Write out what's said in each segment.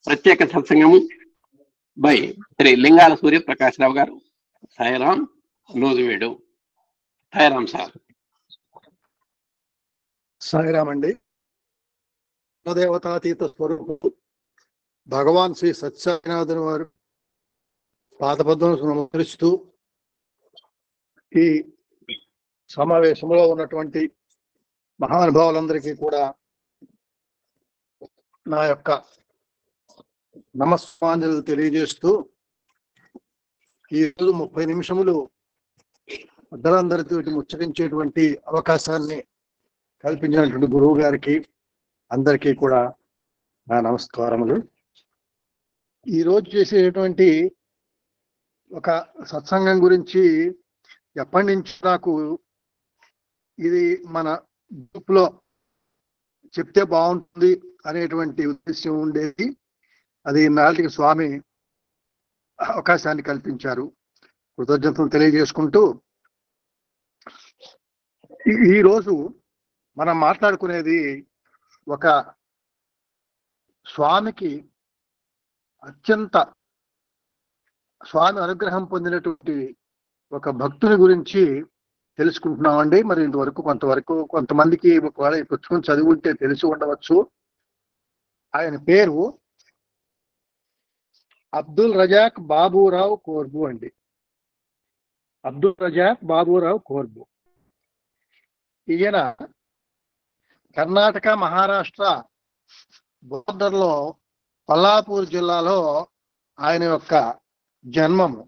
ప్రత్యేక సత్సంగము బై శ్రీ లింగాల సూర్య ప్రకాశరావు గారు, సాయిరాం, నూజివీడు. సాయిరాం సార్. సాయిరాం అండి. దేవతాతీత స్వరూపు భగవాన్ శ్రీ సత్యనాథుని వారు పాదపద్మం నమస్కరిస్తూ ఈ సమావేశంలో ఉన్నటువంటి మహానుభావులందరికీ కూడా నా యొక్క నమస్కారాలు తెలియజేస్తూ ఈరోజు 30 నిమిషములు పెద్దలందరితో ముచ్చరించేటువంటి అవకాశాన్ని కల్పించినటువంటి గురువు గారికి అందరికీ కూడా నా నమస్కారములు. ఈరోజు చేసేటువంటి ఒక సత్సంగం గురించి ఎప్పటి నుంచి నాకు ఇది మన గ్రూప్లో చెప్తే బాగుంటుంది అనేటువంటి ఉద్దేశం ఉండేది. అది నాటికి స్వామి అవకాశాన్ని కల్పించారు. కృతజ్ఞతలు తెలియజేసుకుంటూ ఈరోజు మనం మాట్లాడుకునేది ఒక స్వామికి అత్యంత స్వామి అనుగ్రహం పొందినటువంటి ఒక భక్తుని గురించి తెలుసుకుంటున్నామండి. మరి ఇంతవరకు కొంతమందికి ఒకవేళ ఈ పుస్తకం చదివి ఉంటే తెలిసి ఉండవచ్చు. ఆయన పేరు అబ్దుల్ రజాక్ బాబూరావు కోర్బు అండి. అబ్దుల్ రజాక్ బాబూరావు కోర్బు. ఈయన కర్ణాటక మహారాష్ట్ర బోర్డర్లో కొల్లాపూర్ జిల్లాలో ఆయన యొక్క జన్మము.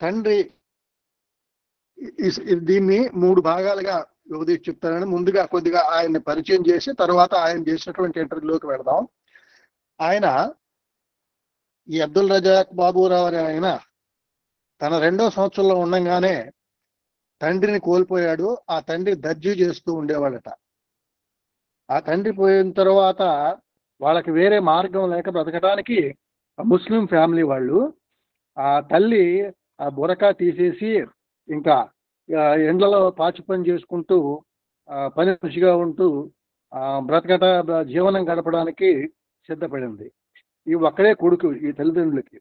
తండ్రి దీన్ని 3 భాగాలుగా విభజించి చెప్తానని ముందుగా కొద్దిగా ఆయన్ని పరిచయం చేసి తర్వాత ఆయన చేసినటువంటి ఇంటర్వ్యూలోకి వెళదాం. ఆయన ఈ అబ్దుల్ రజాక్ బాబూరావు అనే ఆయన తన 2వ సంవత్సరంలో ఉండగానే తండ్రిని కోల్పోయాడు. ఆ తండ్రి దర్జీ చేస్తూ ఉండేవాడట. ఆ తండ్రి పోయిన తర్వాత వాళ్ళకి వేరే మార్గం లేక బ్రతకడానికి ముస్లిం ఫ్యామిలీ వాళ్ళు ఆ తల్లి ఆ బురకా తీసేసి ఇంకా ఎండ్లలో పాచి పని చేసుకుంటూ పని మనిషిగా ఉంటూ జీవనం గడపడానికి సిద్ధపడింది. ఈ ఒక్కడే కొడుకు ఈ తల్లిదండ్రులకి.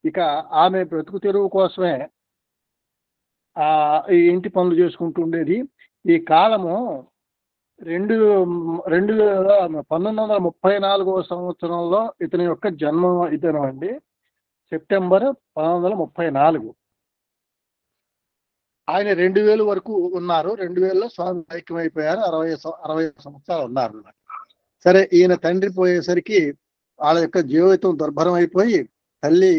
ఇక ఆమె బ్రతుకు తెరువు కోసమే ఈ ఇంటి పనులు చేసుకుంటూ ఉండేది. ఈ కాలము 1934 సంవత్సరంలో ఇతని యొక్క జన్మం ఇతను అండి. సెప్టెంబర్ 1934. ఆయన 2000 వరకు ఉన్నారు. 2000లో స్వామి ఐక్యమైపోయారు. 60 సంవత్సరాలు ఉన్నారు. సరే, ఈయన తండ్రి పోయేసరికి వాళ్ళ యొక్క జీవితం దుర్భరం అయిపోయి తల్లి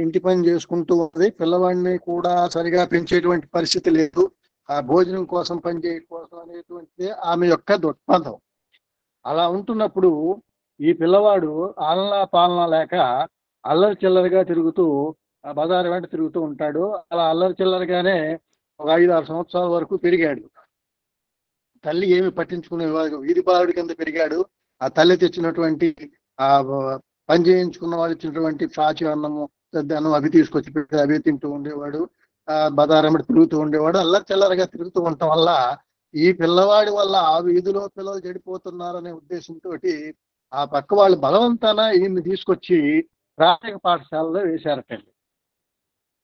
ఇంటి పని చేసుకుంటూ ఉంది. పిల్లవాడిని కూడా సరిగా పెంచేటువంటి పరిస్థితి లేదు. ఆ భోజనం కోసం పని చేయడం కోసం అనేటువంటిది ఆమె యొక్క దృక్పథం. అలా ఉంటున్నప్పుడు ఈ పిల్లవాడు ఆలనా పాలన లేక అల్లరి చిల్లరిగా తిరుగుతూ బజారు వెంట తిరుగుతూ ఉంటాడు. అలా అల్లరి చిల్లరిగానే ఒక 5-6 సంవత్సరాల వరకు పెరిగాడు. తల్లి ఏమి పట్టించుకునే వీధి బాలుడి కింద పెరిగాడు. ఆ తల్లి తెచ్చినటువంటి ఆ పని చేయించుకున్న వాళ్ళు ఇచ్చినటువంటి పాచి అన్నము అన్నం అవి తీసుకొచ్చి పెట్టి అవి తింటూ ఉండేవాడు. బజారమ్మడి తిరుగుతూ ఉండేవాడు. అల్లరి చిల్లరగా తిరుగుతూ ఉండటం వల్ల ఈ పిల్లవాడి వల్ల ఆ వీధిలో పిల్లలు చెడిపోతున్నారనే ఉద్దేశంతో ఆ పక్క వాళ్ళు బలవంతాన ఈయన్ని తీసుకొచ్చి ప్రాథమిక పాఠశాలలో వేశారటండి.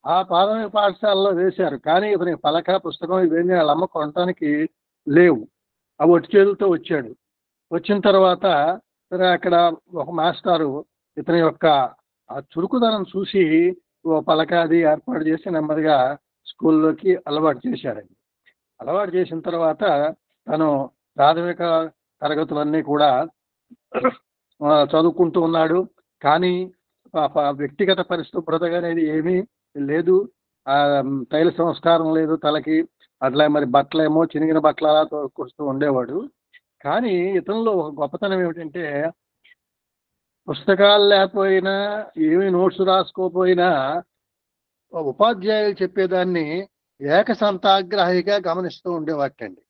ఆ ప్రాథమిక పాఠశాలలో వేశారు. కానీ ఇతనికి పలక పుస్తకం ఇవన్నీ వాళ్ళ అమ్మ కొనటానికి లేవు. అవి ఒట్టి చేతులతో వచ్చాడు. వచ్చిన తర్వాత సరే అక్కడ ఒక మాస్టారు ఇతని యొక్క ఆ చురుకుదనం చూసి ఓ పలక అది ఏర్పాటు చేసి నెమ్మదిగా స్కూల్లోకి అలవాటు చేశాడండి. అలవాటు చేసిన తర్వాత తను ప్రాథమిక తరగతులన్నీ కూడా చదువుకుంటూ ఉన్నాడు. కానీ వ్యక్తిగత పరిశుభ్రత అనేది ఏమీ లేదు. తైల సంస్కారం లేదు తలకి. అట్లా మరి బట్టలేమో చినిగిన బట్టలు అలా తోడుకొస్తూ ఉండేవాడు. కానీ ఇతనిలో ఒక గొప్పతనం ఏమిటంటే పుస్తకాలు లేకపోయినా ఏమి నోట్స్ రాసుకోపోయినా ఉపాధ్యాయులు చెప్పేదాన్ని ఏకసంతాగ్రాహిగా గమనిస్తూ ఉండేవాటండి.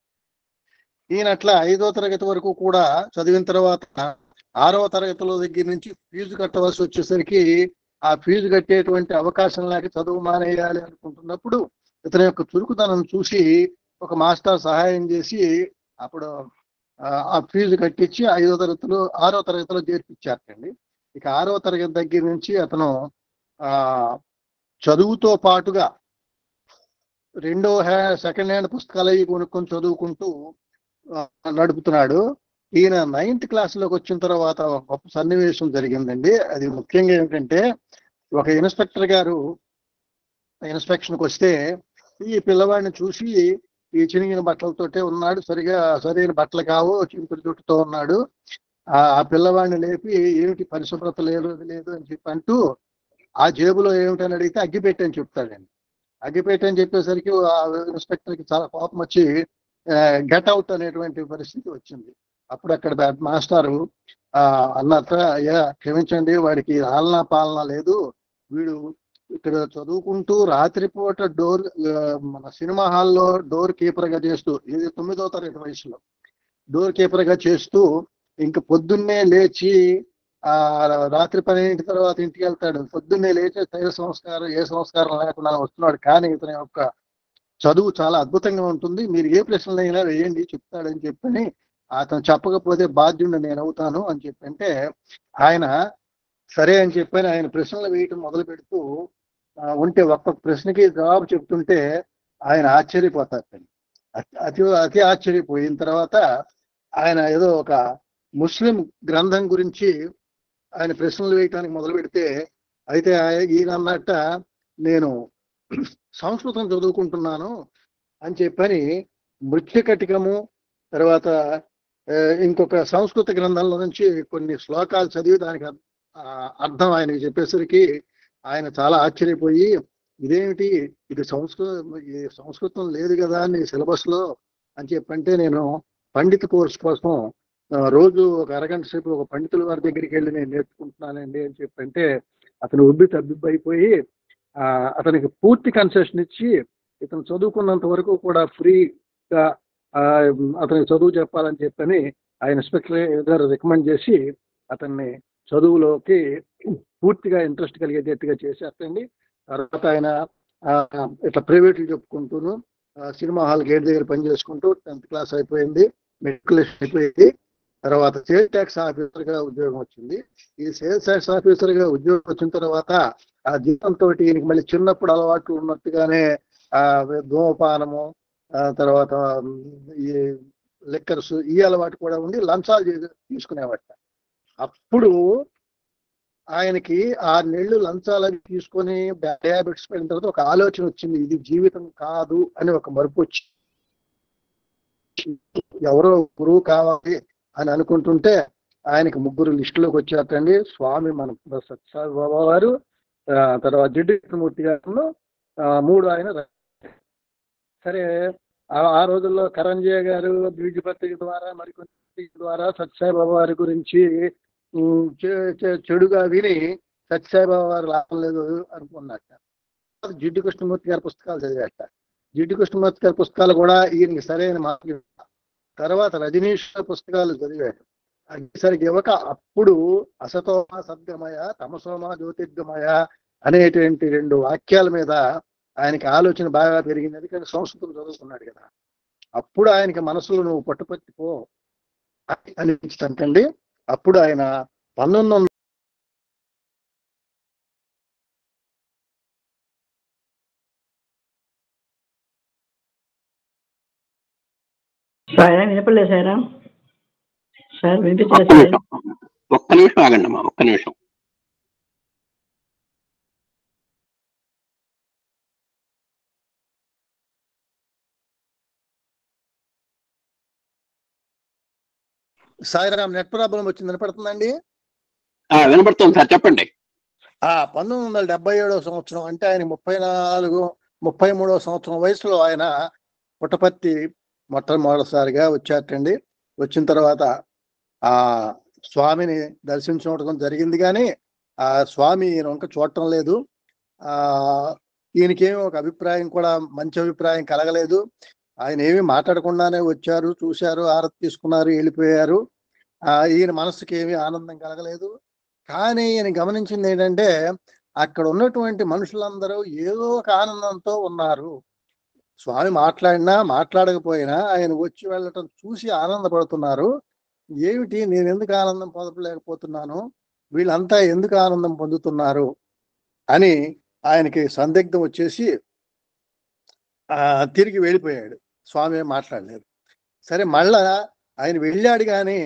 ఈయన అట్లా 5వ తరగతి వరకు కూడా చదివిన తర్వాత 6వ తరగతిలో దగ్గర నుంచి ఫీజు కట్టవలసి వచ్చేసరికి ఆ ఫీజు కట్టేటువంటి అవకాశం లేక చదువు మానేయాలి అనుకుంటున్నప్పుడు ఇతని యొక్క చురుకుదనం చూసి ఒక మాస్టర్ సహాయం చేసి అప్పుడు ఆ ఫీజు కట్టించి 6వ తరగతిలో చేర్పించారండి. ఇక 6వ తరగతి దగ్గర నుంచి అతను ఆ చదువుతో పాటుగా సెకండ్ హ్యాండ్ పుస్తకాలు అవి కొనుక్కొని చదువుకుంటూ నడుపుతున్నాడు. ఈయన 9th క్లాస్లోకి వచ్చిన తర్వాత ఒక గొప్ప సన్నివేశం జరిగిందండి. అది ముఖ్యంగా ఏమిటంటే, ఒక ఇన్స్పెక్టర్ గారు ఇన్స్పెక్షన్కి వస్తే ఈ పిల్లవాడిని చూసి ఈ చినిగిన బట్టలతోటే ఉన్నాడు, సరైన బట్టలు కావు, చింపుడు జుట్టుతో ఉన్నాడు. ఆ పిల్లవాడిని లేపి ఏమిటి పరిశుభ్రత లేదు అని చెప్పి అంటూ ఆ జేబులో ఏమిటని అడిగితే అగ్గిపెట్టి అని చెప్తాడండి. అగ్గిపెట్టి అని చెప్పేసరికి ఆ ఇన్స్పెక్టర్కి చాలా కోపం వచ్చి గెట్ అవుట్ అనేటువంటి పరిస్థితి వచ్చింది. అప్పుడు అక్కడ మాస్టారు అన్నట్ట, అయ్యా క్షమించండి, వాడికి ఆలనా పాలన లేదు, వీడు ఇక్కడ చదువుకుంటూ రాత్రిపూట మన సినిమా హాల్లో డోర్ కీపర్ గా చేస్తూ, ఇది 9వ తరగతి వయసులో డోర్ కీపర్ గా చేస్తూ ఇంక పొద్దున్నే లేచి రాత్రి 12 తర్వాత ఇంటికి వెళ్తాడు. పొద్దున్నే లేచి ఏ సంస్కారం లేకుండా వస్తున్నాడు. కానీ ఇతని యొక్క చదువు చాలా అద్భుతంగా ఉంటుంది, మీరు ఏ ప్రశ్నలైనా వేయండి చెప్తాడని చెప్పని, అతను చెప్పకపోతే బాధ్యుడిని నేను అవుతాను అని చెప్పంటే, ఆయన సరే అని చెప్పని ఆయన ప్రశ్నలు వేయటం మొదలు పెడుతూ ఉంటే ఒక్కొక్క ప్రశ్నకి జవాబు చెప్తుంటే ఆయన ఆశ్చర్యపోతారు. అతి ఆశ్చర్యపోయిన తర్వాత ఆయన ఏదో ఒక ముస్లిం గ్రంథం గురించి ఆయన ప్రశ్నలు వేయటానికి మొదలు పెడితే, అయితే ఈయన అన్నట్ట నేను సంస్కృతం చదువుకుంటున్నాను అని చెప్పని మృత్యుకటికము తర్వాత ఇంకొక సంస్కృత గ్రంథంలో నుంచి కొన్ని శ్లోకాలు చదివి దానికి అర్థం ఆయనకి చెప్పేసరికి ఆయన చాలా ఆశ్చర్యపోయి, ఇదేమిటి, ఇది సంస్కృతం లేదు కదా నీ సిలబస్ లో అని చెప్పంటే, నేను పండిత కోర్స్ కోసం రోజు ఒక అరగంట సేపు ఒక పండితుల వారి దగ్గరికి వెళ్ళి నేను నేర్చుకుంటున్నానండి అని చెప్పంటే, అతను తబ్బిబ్బైపోయి అతనికి పూర్తి కన్సెషన్ ఇచ్చి ఇతను చదువుకున్నంత వరకు కూడా ఫ్రీగా అతనికి చదువు చెప్పాలని చెప్పని ఆ ఇన్స్పెక్టర్ గారు రికమెండ్ చేసి అతన్ని చదువులోకి పూర్తిగా ఇంట్రెస్ట్ కలిగేటట్టుగా చేసేస్తండి. తర్వాత ఆయన ఇట్లా ప్రైవేట్లు చెప్పుకుంటూను సినిమా హాల్ గేట్ దగ్గర పని చేసుకుంటూ 10th క్లాస్ అయిపోయింది, మెట్రికులేషన్ అయిపోయింది. తర్వాత సేల్ ట్యాక్స్ ఆఫీసర్ గా ఉద్యోగం వచ్చింది. ఈ సేల్స్ ట్యాక్స్ ఆఫీసర్ గా ఉద్యోగం వచ్చిన తర్వాత ఆ జీతంతో ఈయనకి మళ్ళీ చిన్నప్పుడు అలవాట్లు ఉన్నట్టుగానే ధూమపానము, తర్వాత ఈ లిక్కర్స్, ఈ అలవాటు కూడా ఉండి లంచాలు తీసుకునేవాట. అప్పుడు ఆయనకి 6 నెలలు లంచాలని తీసుకొని బ్యాడ్ హ్యాబిట్స్ పడిన తర్వాత ఒక ఆలోచన వచ్చింది, ఇది జీవితం కాదు అని ఒక మరుపు వచ్చి ఎవరో గురువు కావాలి అని అనుకుంటుంటే ఆయనకి 3 లిస్టులోకి వచ్చారండి. స్వామి మన సత్యసాయి బాబా గారు, తర్వాత జిడ్డు కృష్ణమూర్తి గారు, 3 ఆయన. సరే ఆ రోజుల్లో కరంజయ్య గారు బీజ పత్రిక ద్వారా మరికొన్ని ద్వారా సత్యసాయి బాబా వారి గురించి చెడుగా విని సత్యసాయి బాబా వారు లాభం లేదు అనుకున్నట్ట. జిడ్డు కృష్ణమూర్తి గారి పుస్తకాలు చదివాట. జిడ్డు కృష్ణమూర్తి గారి పుస్తకాలు కూడా ఈయనకి సరైన మార్గం. తర్వాత రజనీష్ పుస్తకాలు చదివాడు. సరికి ఇవ్వక అప్పుడు అసతోమ సద్గమయ తమసోమ జ్యోతిర్గమయ అనేటువంటి 2 వాక్యాల మీద ఆయనకి ఆలోచన బాగా పెరిగింది. ఎందుకంటే సంస్కృతం చదువుకున్నాడు కదా. అప్పుడు ఆయనకి మనసులో నువ్వు పట్టుపట్టిపో అనిపించండి. అప్పుడు ఆయన 1900 వినపడలేదు సార్ వినిపించలేదు. ఒక్క నిమిషం ఆగండి అమ్మా, ఒక్క నిమిషం. సాయిరామ్ నెట్ ప్రాబ్లం వచ్చింది, వినపడుతుందండి? వినపడుతుంది సార్, చెప్పండి. 1977వ సంవత్సరం అంటే ఆయన 33వ సంవత్సరం వయసులో ఆయన పుట్టపర్తి మొట్టమొదటిసారిగా వచ్చారటండి. వచ్చిన తర్వాత ఆ స్వామిని దర్శించడం జరిగింది, కానీ ఆ స్వామి ఈయన వంక చూడటం లేదు. ఈయనకేమీ ఒక అభిప్రాయం కూడా, మంచి అభిప్రాయం కలగలేదు. ఆయన ఏమీ మాట్లాడకుండానే వచ్చారు, చూశారు, ఆరతి తీసుకున్నారు, వెళ్ళిపోయారు. ఈయన మనసుకి ఏమీ ఆనందం కలగలేదు. కానీ ఈయన గమనించింది ఏంటంటే, అక్కడ ఉన్నటువంటి మనుషులందరూ ఏదో ఒక ఆనందంతో ఉన్నారు. స్వామి మాట్లాడినా మాట్లాడకపోయినా ఆయన వచ్చి వెళ్ళటం చూసి ఆనందపడుతున్నారు. ఏమిటి, నేను ఎందుకు ఆనందం పొందలేకపోతున్నాను, వీళ్ళంతా ఎందుకు ఆనందం పొందుతున్నారు అని ఆయనకి సందిగ్ధం వచ్చేసి తిరిగి వెళ్ళిపోయాడు. స్వామి ఏం మాట్లాడలేదు. సరే మళ్ళా ఆయన వెళ్ళాడు కానీ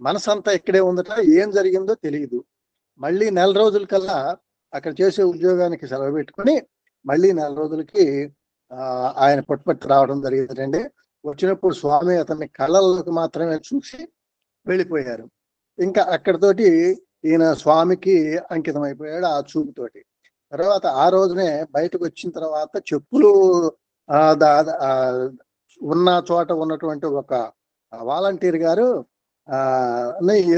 మనసంతా ఇక్కడే ఉందట. ఏం జరిగిందో తెలియదు. మళ్ళీ నెల రోజుల కల్లా అక్కడ చేసే ఉద్యోగానికి సెలవు పెట్టుకొని మళ్ళీ నెల రోజులకి ఆయన పుట్టపట్టి రావడం జరిగిందండి. వచ్చినప్పుడు స్వామి అతన్ని కళ్ళలోకి మాత్రమే చూసి వెళ్ళిపోయారు. ఇంకా అక్కడితోటి ఈయన స్వామికి అంకితం అయిపోయాడు ఆ చూపుతోటి. తర్వాత ఆ రోజునే బయటకు వచ్చిన తర్వాత చెప్పులు ఉన్న చోట ఉన్నటువంటి ఒక వాలంటీర్ గారు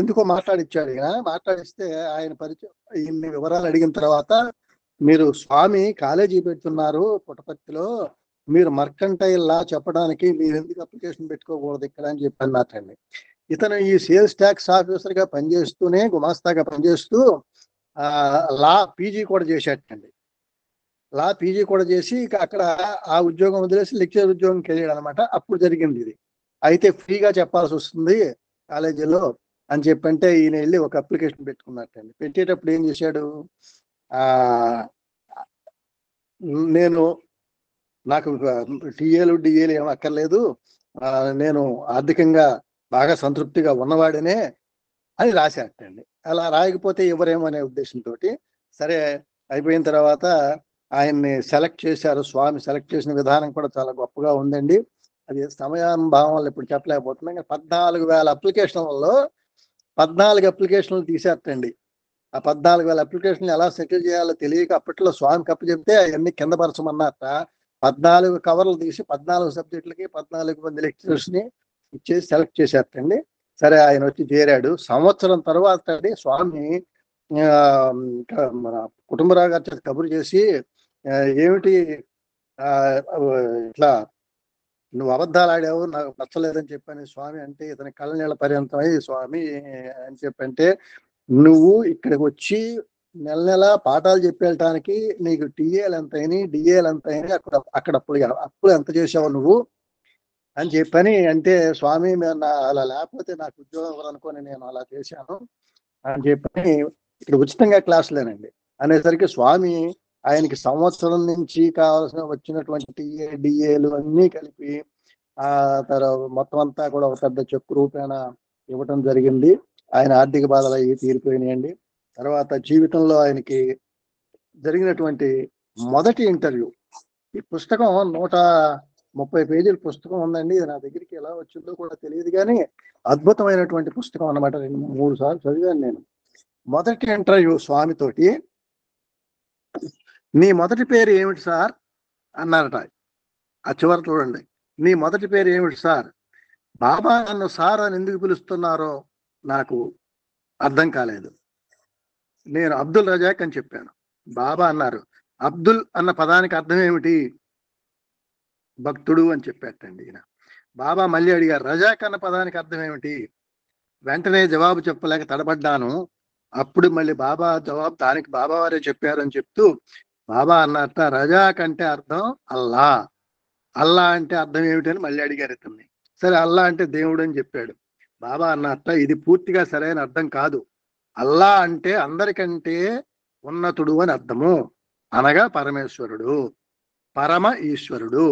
ఎందుకో మాట్లాడిచ్చాడు. ఈయన మాట్లాడిస్తే ఆయన పరిచయం ఇన్ని వివరాలు అడిగిన తర్వాత, మీరు స్వామి కాలేజీ పెడుతున్నారు పుట్టపర్తిలో, మీరు మర్కంటైల్ లా చెప్పడానికి మీరు ఎందుకు అప్లికేషన్ పెట్టుకోకూడదు ఇక్కడ అని చెప్పి అన్నట్టండి. ఇతను ఈ సేల్స్ ట్యాక్స్ ఆఫీసర్ గా పనిచేస్తూనే గుమాస్తాగా పనిచేస్తూ లా పీజీ కూడా చేసేటండి. లా పీజీ కూడా చేసి ఇక అక్కడ ఆ ఉద్యోగం వదిలేసి లెక్చరర్ ఉద్యోగంకి వెళ్ళాడు అనమాట. అప్పుడు జరిగింది ఇది. అయితే ఫ్రీగా చెప్పాల్సి వస్తుంది కాలేజీలో అని చెప్పంటే ఈయన వెళ్ళి ఒక అప్లికేషన్ పెట్టుకున్నట్టండి. పెట్టేటప్పుడు ఏం చేశాడు, నాకు టీఏలు డిఏలు ఏం అక్కర్లేదు, నేను ఆర్థికంగా బాగా సంతృప్తిగా ఉన్నవాడినే అని రాశాటండి. అలా రాయకపోతే ఎవరేమో అనే ఉద్దేశంతో సరే అయిపోయిన తర్వాత ఆయన్ని సెలెక్ట్ చేశారు. స్వామి సెలెక్ట్ చేసిన విధానం కూడా చాలా గొప్పగా ఉందండి. అది సమయానుభావం వల్ల ఇప్పుడు చెప్పలేకపోతున్నాం. 14,000 అప్లికేషన్లలో 14 అప్లికేషన్లు తీసేటండి. ఆ 14,000 అప్లికేషన్లు ఎలా సెటిల్ చేయాలో తెలియక అప్పట్లో స్వామికి అప్పచెప్తే అవన్నీ కింద పరచమన్నట్ట 14 కవర్లు తీసి 14 సబ్జెక్టులకి 14 మంది లెక్చరర్స్ ని ఇచ్చేసి సెలెక్ట్ చేసేటండి. సరే ఆయన వచ్చి చేరాడు. సంవత్సరం తర్వాత అండి స్వామి మన కుటుంబరావు గారి చేత కబురు చేసి, ఏమిటి ఇట్లా నువ్వు అబద్ధాలు ఆడావు, నాకు నచ్చలేదని చెప్పని స్వామి అంటే, ఇతని కళ్ళనీళ్ళ పర్యంతమై స్వామి అని చెప్పంటే, నువ్వు ఇక్కడికి వచ్చి నెల నెల పాఠాలు చెప్పేయటానికి నీకు టీఏలు ఎంత అయినాయి, డిఏలు ఎంత అయినాయి, అక్కడ అప్పుడు ఎంత చేసావు నువ్వు అని చెప్పని అంటే, స్వామి అలా లేకపోతే నాకు ఉద్యోగం అనుకొని నేను అలా చేశాను అని చెప్పని ఇక్కడ ఉచితంగా క్లాసులేనండి అనేసరికి స్వామి ఆయనకి సంవత్సరం నుంచి కావాల్సిన వచ్చినటువంటి టీఏ డిఏలు అన్నీ కలిపి తర్వాత మొత్తం అంతా కూడా ఒక పెద్ద చెక్కు రూపేణ ఇవ్వటం జరిగింది. ఆయన ఆర్థిక బాధలు అవి తీరిపోయినాయండి. తర్వాత జీవితంలో ఆయనకి జరిగినటువంటి మొదటి ఇంటర్వ్యూ, ఈ పుస్తకం 130 పేజీల పుస్తకం ఉందండి. ఇది నా దగ్గరికి ఎలా వచ్చిందో కూడా తెలియదు కానీ అద్భుతమైనటువంటి పుస్తకం అన్నమాట. 2-3 సార్లు చదివాను నేను. మొదటి ఇంటర్వ్యూ స్వామితోటి, నీ మొదటి పేరు ఏమిటి సార్ అన్నారట. ఆ చివరి చూడండి, నీ మొదటి పేరు ఏమిటి సార్? బాబా నన్ను సార్ అని ఎందుకు పిలుస్తున్నారో నాకు అర్థం కాలేదు, నేను అబ్దుల్ రజాక్ అని చెప్పాను. బాబా అన్నారు, అబ్దుల్ అన్న పదానికి అర్థం ఏమిటి? భక్తుడు అని చెప్పాటండి ఈయన. బాబా మళ్ళీ అడిగారు, రజాక్ అన్న పదానికి అర్థం ఏమిటి? వెంటనే జవాబు చెప్పలేక తడబడ్డాను. అప్పుడు మళ్ళీ బాబా జవాబు దానికి బాబా వారే చెప్పారని చెప్తూ బాబా అన్నట్ట, రజాక్ అంటే అర్థం అల్లా, అల్లా అంటే అర్థం ఏమిటని మళ్ళీ అడిగారు ఇతన్ని. సరే అల్లా అంటే దేవుడు అని చెప్పాడు. బాబా అన్నట్ట, ఇది పూర్తిగా సరైన అర్థం కాదు. అల్లా అంటే అందరికంటే ఉన్నతుడు అని అర్థము, అనగా పరమేశ్వరుడు, పరమ ఈశ్వరుడు.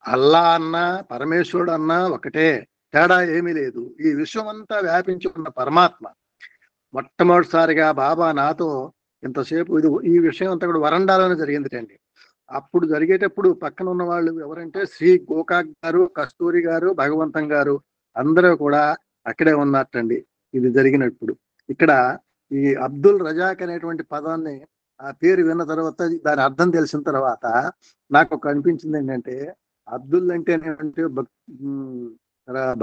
అల్లా అన్నా పరమేశ్వరుడు అన్నా ఒకటే, తేడా ఏమీ లేదు. ఈ విశ్వం అంతా వ్యాపించి ఉన్న పరమాత్మ. మొట్టమొదటిసారిగా బాబా నాతో ఇంతసేపు ఈ విషయం అంతా కూడా వరండాలోనే జరిగిందిటండి. అప్పుడు జరిగేటప్పుడు పక్కన ఉన్న వాళ్ళు ఎవరంటే శ్రీ గోకాక్ గారు, కస్తూరి గారు, భగవంతం గారు అందరూ కూడా అక్కడే ఉన్నట్టండి ఇది జరిగినప్పుడు. ఇక్కడ ఈ అబ్దుల్ రజాక్ అనేటువంటి పదాన్ని ఆ పేరు విన్న తర్వాత దాని అర్థం తెలిసిన తర్వాత నాకు ఒక అనిపించింది ఏంటంటే, అబ్దుల్ అంటే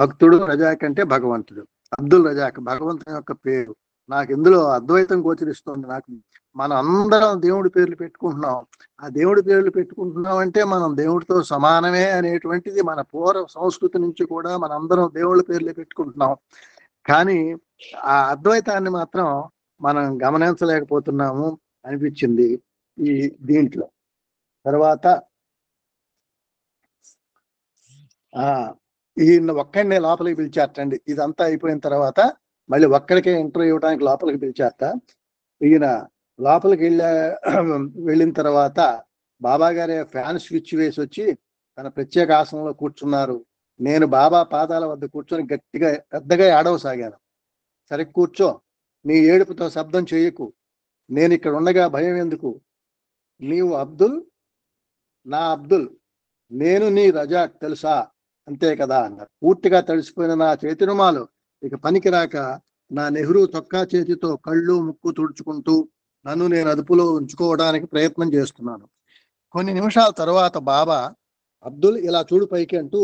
భక్తుడు, రజాక్ అంటే భగవంతుడు. అబ్దుల్ రజాక్ భగవంతుని యొక్క పేరు. నాకు ఇందులో అద్వైతం గోచరిస్తుంది. నాకు మనం అందరం దేవుడి పేర్లు పెట్టుకుంటున్నాం. ఆ దేవుడి పేర్లు పెట్టుకుంటున్నాం అంటే మనం దేవుడితో సమానమే అనేటువంటిది మన పూర్వ సంస్కృతి నుంచి కూడా మనందరం దేవుళ్ళ పేర్లు పెట్టుకుంటున్నాం. కానీ ఆ అద్వైతాన్ని మాత్రం మనం గమనించలేకపోతున్నాము అనిపించింది ఈ దీంట్లో. తర్వాత ఈయన ఒక్కడినే లోపలికి పిలిచారటండి. ఇదంతా అయిపోయిన తర్వాత మళ్ళీ ఒక్కడికే ఇంటర్వ్యూ ఇవ్వడానికి లోపలికి పిలిచారట. ఈయన లోపలికి వెళ్ళిన తర్వాత బాబా గారే ఫ్యాన్ స్విచ్ వేసి వచ్చి తన ప్రత్యేక ఆసనంలో కూర్చున్నారు. నేను బాబా పాదాల వద్ద కూర్చొని గట్టిగా పెద్దగా ఏడవసాగాను. సరే కూర్చో, నీ ఏడుపుతో శబ్దం చేయకు, నేను ఇక్కడ ఉండగా భయం ఎందుకు, నీవు అబ్దుల్, నా అబ్దుల్, నేను నీ రజాక్ తెలుసా, అంతే కదా అన్నారు. పూర్తిగా తడిసిపోయిన నా చేతి రుమాలు ఇక పనికిరాక నా నెహ్రూ చొక్కా చేతితో కళ్ళు ముక్కు తుడుచుకుంటూ నన్ను నేను అదుపులో ఉంచుకోవడానికి ప్రయత్నం చేస్తున్నాను. కొన్ని నిమిషాల తర్వాత బాబా, అబ్దుల్ ఇలా చూడు పైకి అంటూ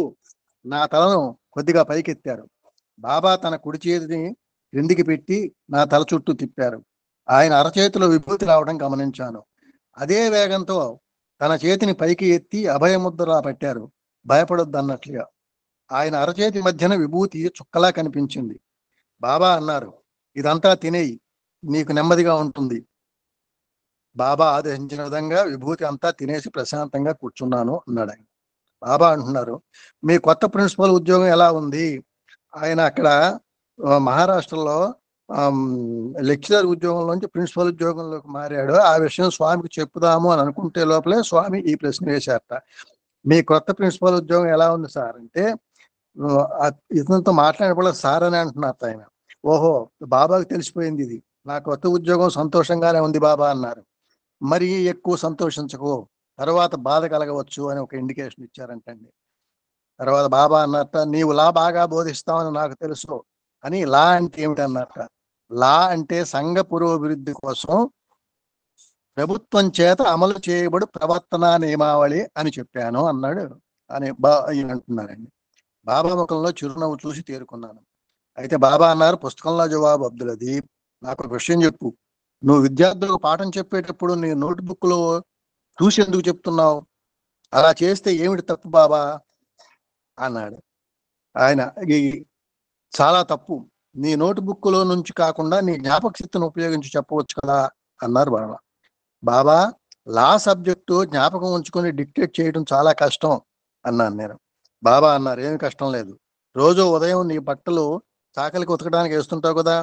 నా తలను కొద్దిగా పైకెత్తారు. బాబా తన కుడి చేతిని క్రిందికి పెట్టి నా తల చుట్టూ తిప్పారు. ఆయన అరచేతిలో విభూతి రావడం గమనించాను. అదే వేగంతో తన చేతిని పైకి ఎత్తి అభయముద్ర పట్టారు, భయపడొద్దన్నట్లుగా. ఆయన అరచేతి మధ్యన విభూతి చుక్కలా కనిపించింది. బాబా అన్నారు, ఇదంతా తినేయి, నీకు నెమ్మదిగా ఉంటుంది. బాబా ఆదేశించిన విధంగా విభూతి అంతా తినేసి ప్రశాంతంగా కూర్చున్నాను అన్నాడు ఆయన. బాబా అంటున్నారు, మీ కొత్త ప్రిన్సిపల్ ఉద్యోగం ఎలా ఉంది? ఆయన అక్కడ మహారాష్ట్రలో లెక్చరర్ ఉద్యోగంలోంచి ప్రిన్సిపల్ ఉద్యోగంలోకి మారాడు. ఆ విషయం స్వామికి చెప్పుదాము అని అనుకుంటే లోపలే స్వామి ఈ ప్రశ్న వేశారట. మీ కొత్త ప్రిన్సిపల్ ఉద్యోగం ఎలా ఉంది సార్ అంటే, ఇతనితో మాట్లాడినప్పుడు సార్ అని అంటున్నారు ఆయన. ఓహో, బాబాకి తెలిసిపోయింది ఇది, నా కొత్త ఉద్యోగం సంతోషంగానే ఉంది బాబా అన్నారు. మరీ ఎక్కువ సంతోషించకు, తర్వాత బాధ కలగవచ్చు అని ఒక ఇండికేషన్ ఇచ్చారంటండి. తర్వాత బాబా అన్నట్ట, నీవు లా బాగా బోధిస్తావని నాకు తెలుసు అని. లా అంటే ఏమిటన్నట్ట, లా అంటే సంఘ పురోభివృద్ధి కోసం ప్రభుత్వం చేత అమలు చేయబడు ప్రవర్తనా నియమావళి అని చెప్పాను అన్నాడు అని అంటున్నారండి. బాబా ముఖంలో చిరునవ్వు చూసి తేరుకున్నాను. అయితే బాబా అన్నారు, పుస్తకంలో జవాబు అబ్దుల్, అది నాకు ఒక విషయం చెప్పు, నువ్వు విద్యార్థులకు పాఠం చెప్పేటప్పుడు నీ నోట్బుక్ లో చూసి ఎందుకు చెప్తున్నావు? అలా చేస్తే ఏమిటి తప్పు బాబా అన్నాడు ఆయన. చాలా తప్పు, నీ నోట్బుక్ లో నుంచి కాకుండా నీ జ్ఞాపక శక్తిని ఉపయోగించి చెప్పవచ్చు కదా అన్నారు బాబా. బాబా, లా సబ్జెక్టు జ్ఞాపకం ఉంచుకొని డిక్టేట్ చేయడం చాలా కష్టం అన్నాను నేను. బాబా అన్నారు, ఏమి కష్టం లేదు, రోజు ఉదయం నీ బట్టలు చాకలికి ఉతకడానికి వేస్తుంటావు కదా,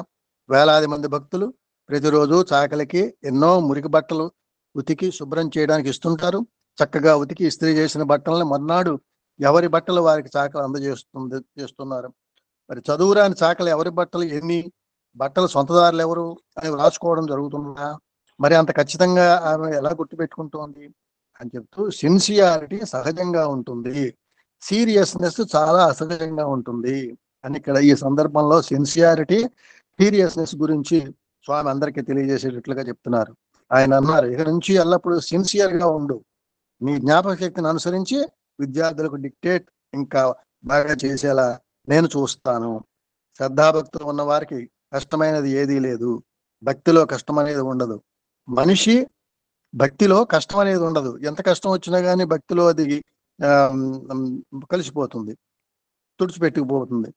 వేలాది మంది భక్తులు ప్రతిరోజు చాకలికి ఎన్నో మురికి బట్టలు ఉతికి శుభ్రం చేయడానికి ఇస్తుంటారు. చక్కగా ఉతికి ఇస్త్రీ చేసిన బట్టలను మర్నాడు ఎవరి బట్టలు వారికి చాకలి చేస్తున్నారు. మరి చదువురాని చాకలి ఎవరి బట్టలు, ఎన్ని బట్టలు సొంతదారులు ఎవరు అని రాసుకోవడం జరుగుతుందా? మరి అంత ఖచ్చితంగా ఆమె ఎలా గుర్తుపెట్టుకుంటోంది అని చెప్తూ, సిన్సియారిటీ సహజంగా ఉంటుంది, సీరియస్నెస్ చాలా అసహజంగా ఉంటుంది అని ఇక్కడ ఈ సందర్భంలో సిన్సియారిటీ, సీరియస్నెస్ గురించి స్వామి అందరికీ తెలియజేసేటట్లుగా చెప్తున్నారు. ఆయన అన్నారు, ఇక నుంచి ఎల్లప్పుడూ సిన్సియర్ గా ఉండు, నీ జ్ఞాపక శక్తిని అనుసరించి విద్యార్థులకు డిక్టేట్ ఇంకా బాగా చేసేలా నేను చూస్తాను. శ్రద్ధాభక్తులు ఉన్న వారికి కష్టమైనది ఏదీ లేదు, భక్తిలో కష్టం అనేది ఉండదు. మనిషి భక్తిలో కష్టం అనేది ఉండదు, ఎంత కష్టం వచ్చినా కానీ భక్తిలో అది కలిసిపోతుంది, తుడిచిపెట్టుకుపోతుంది.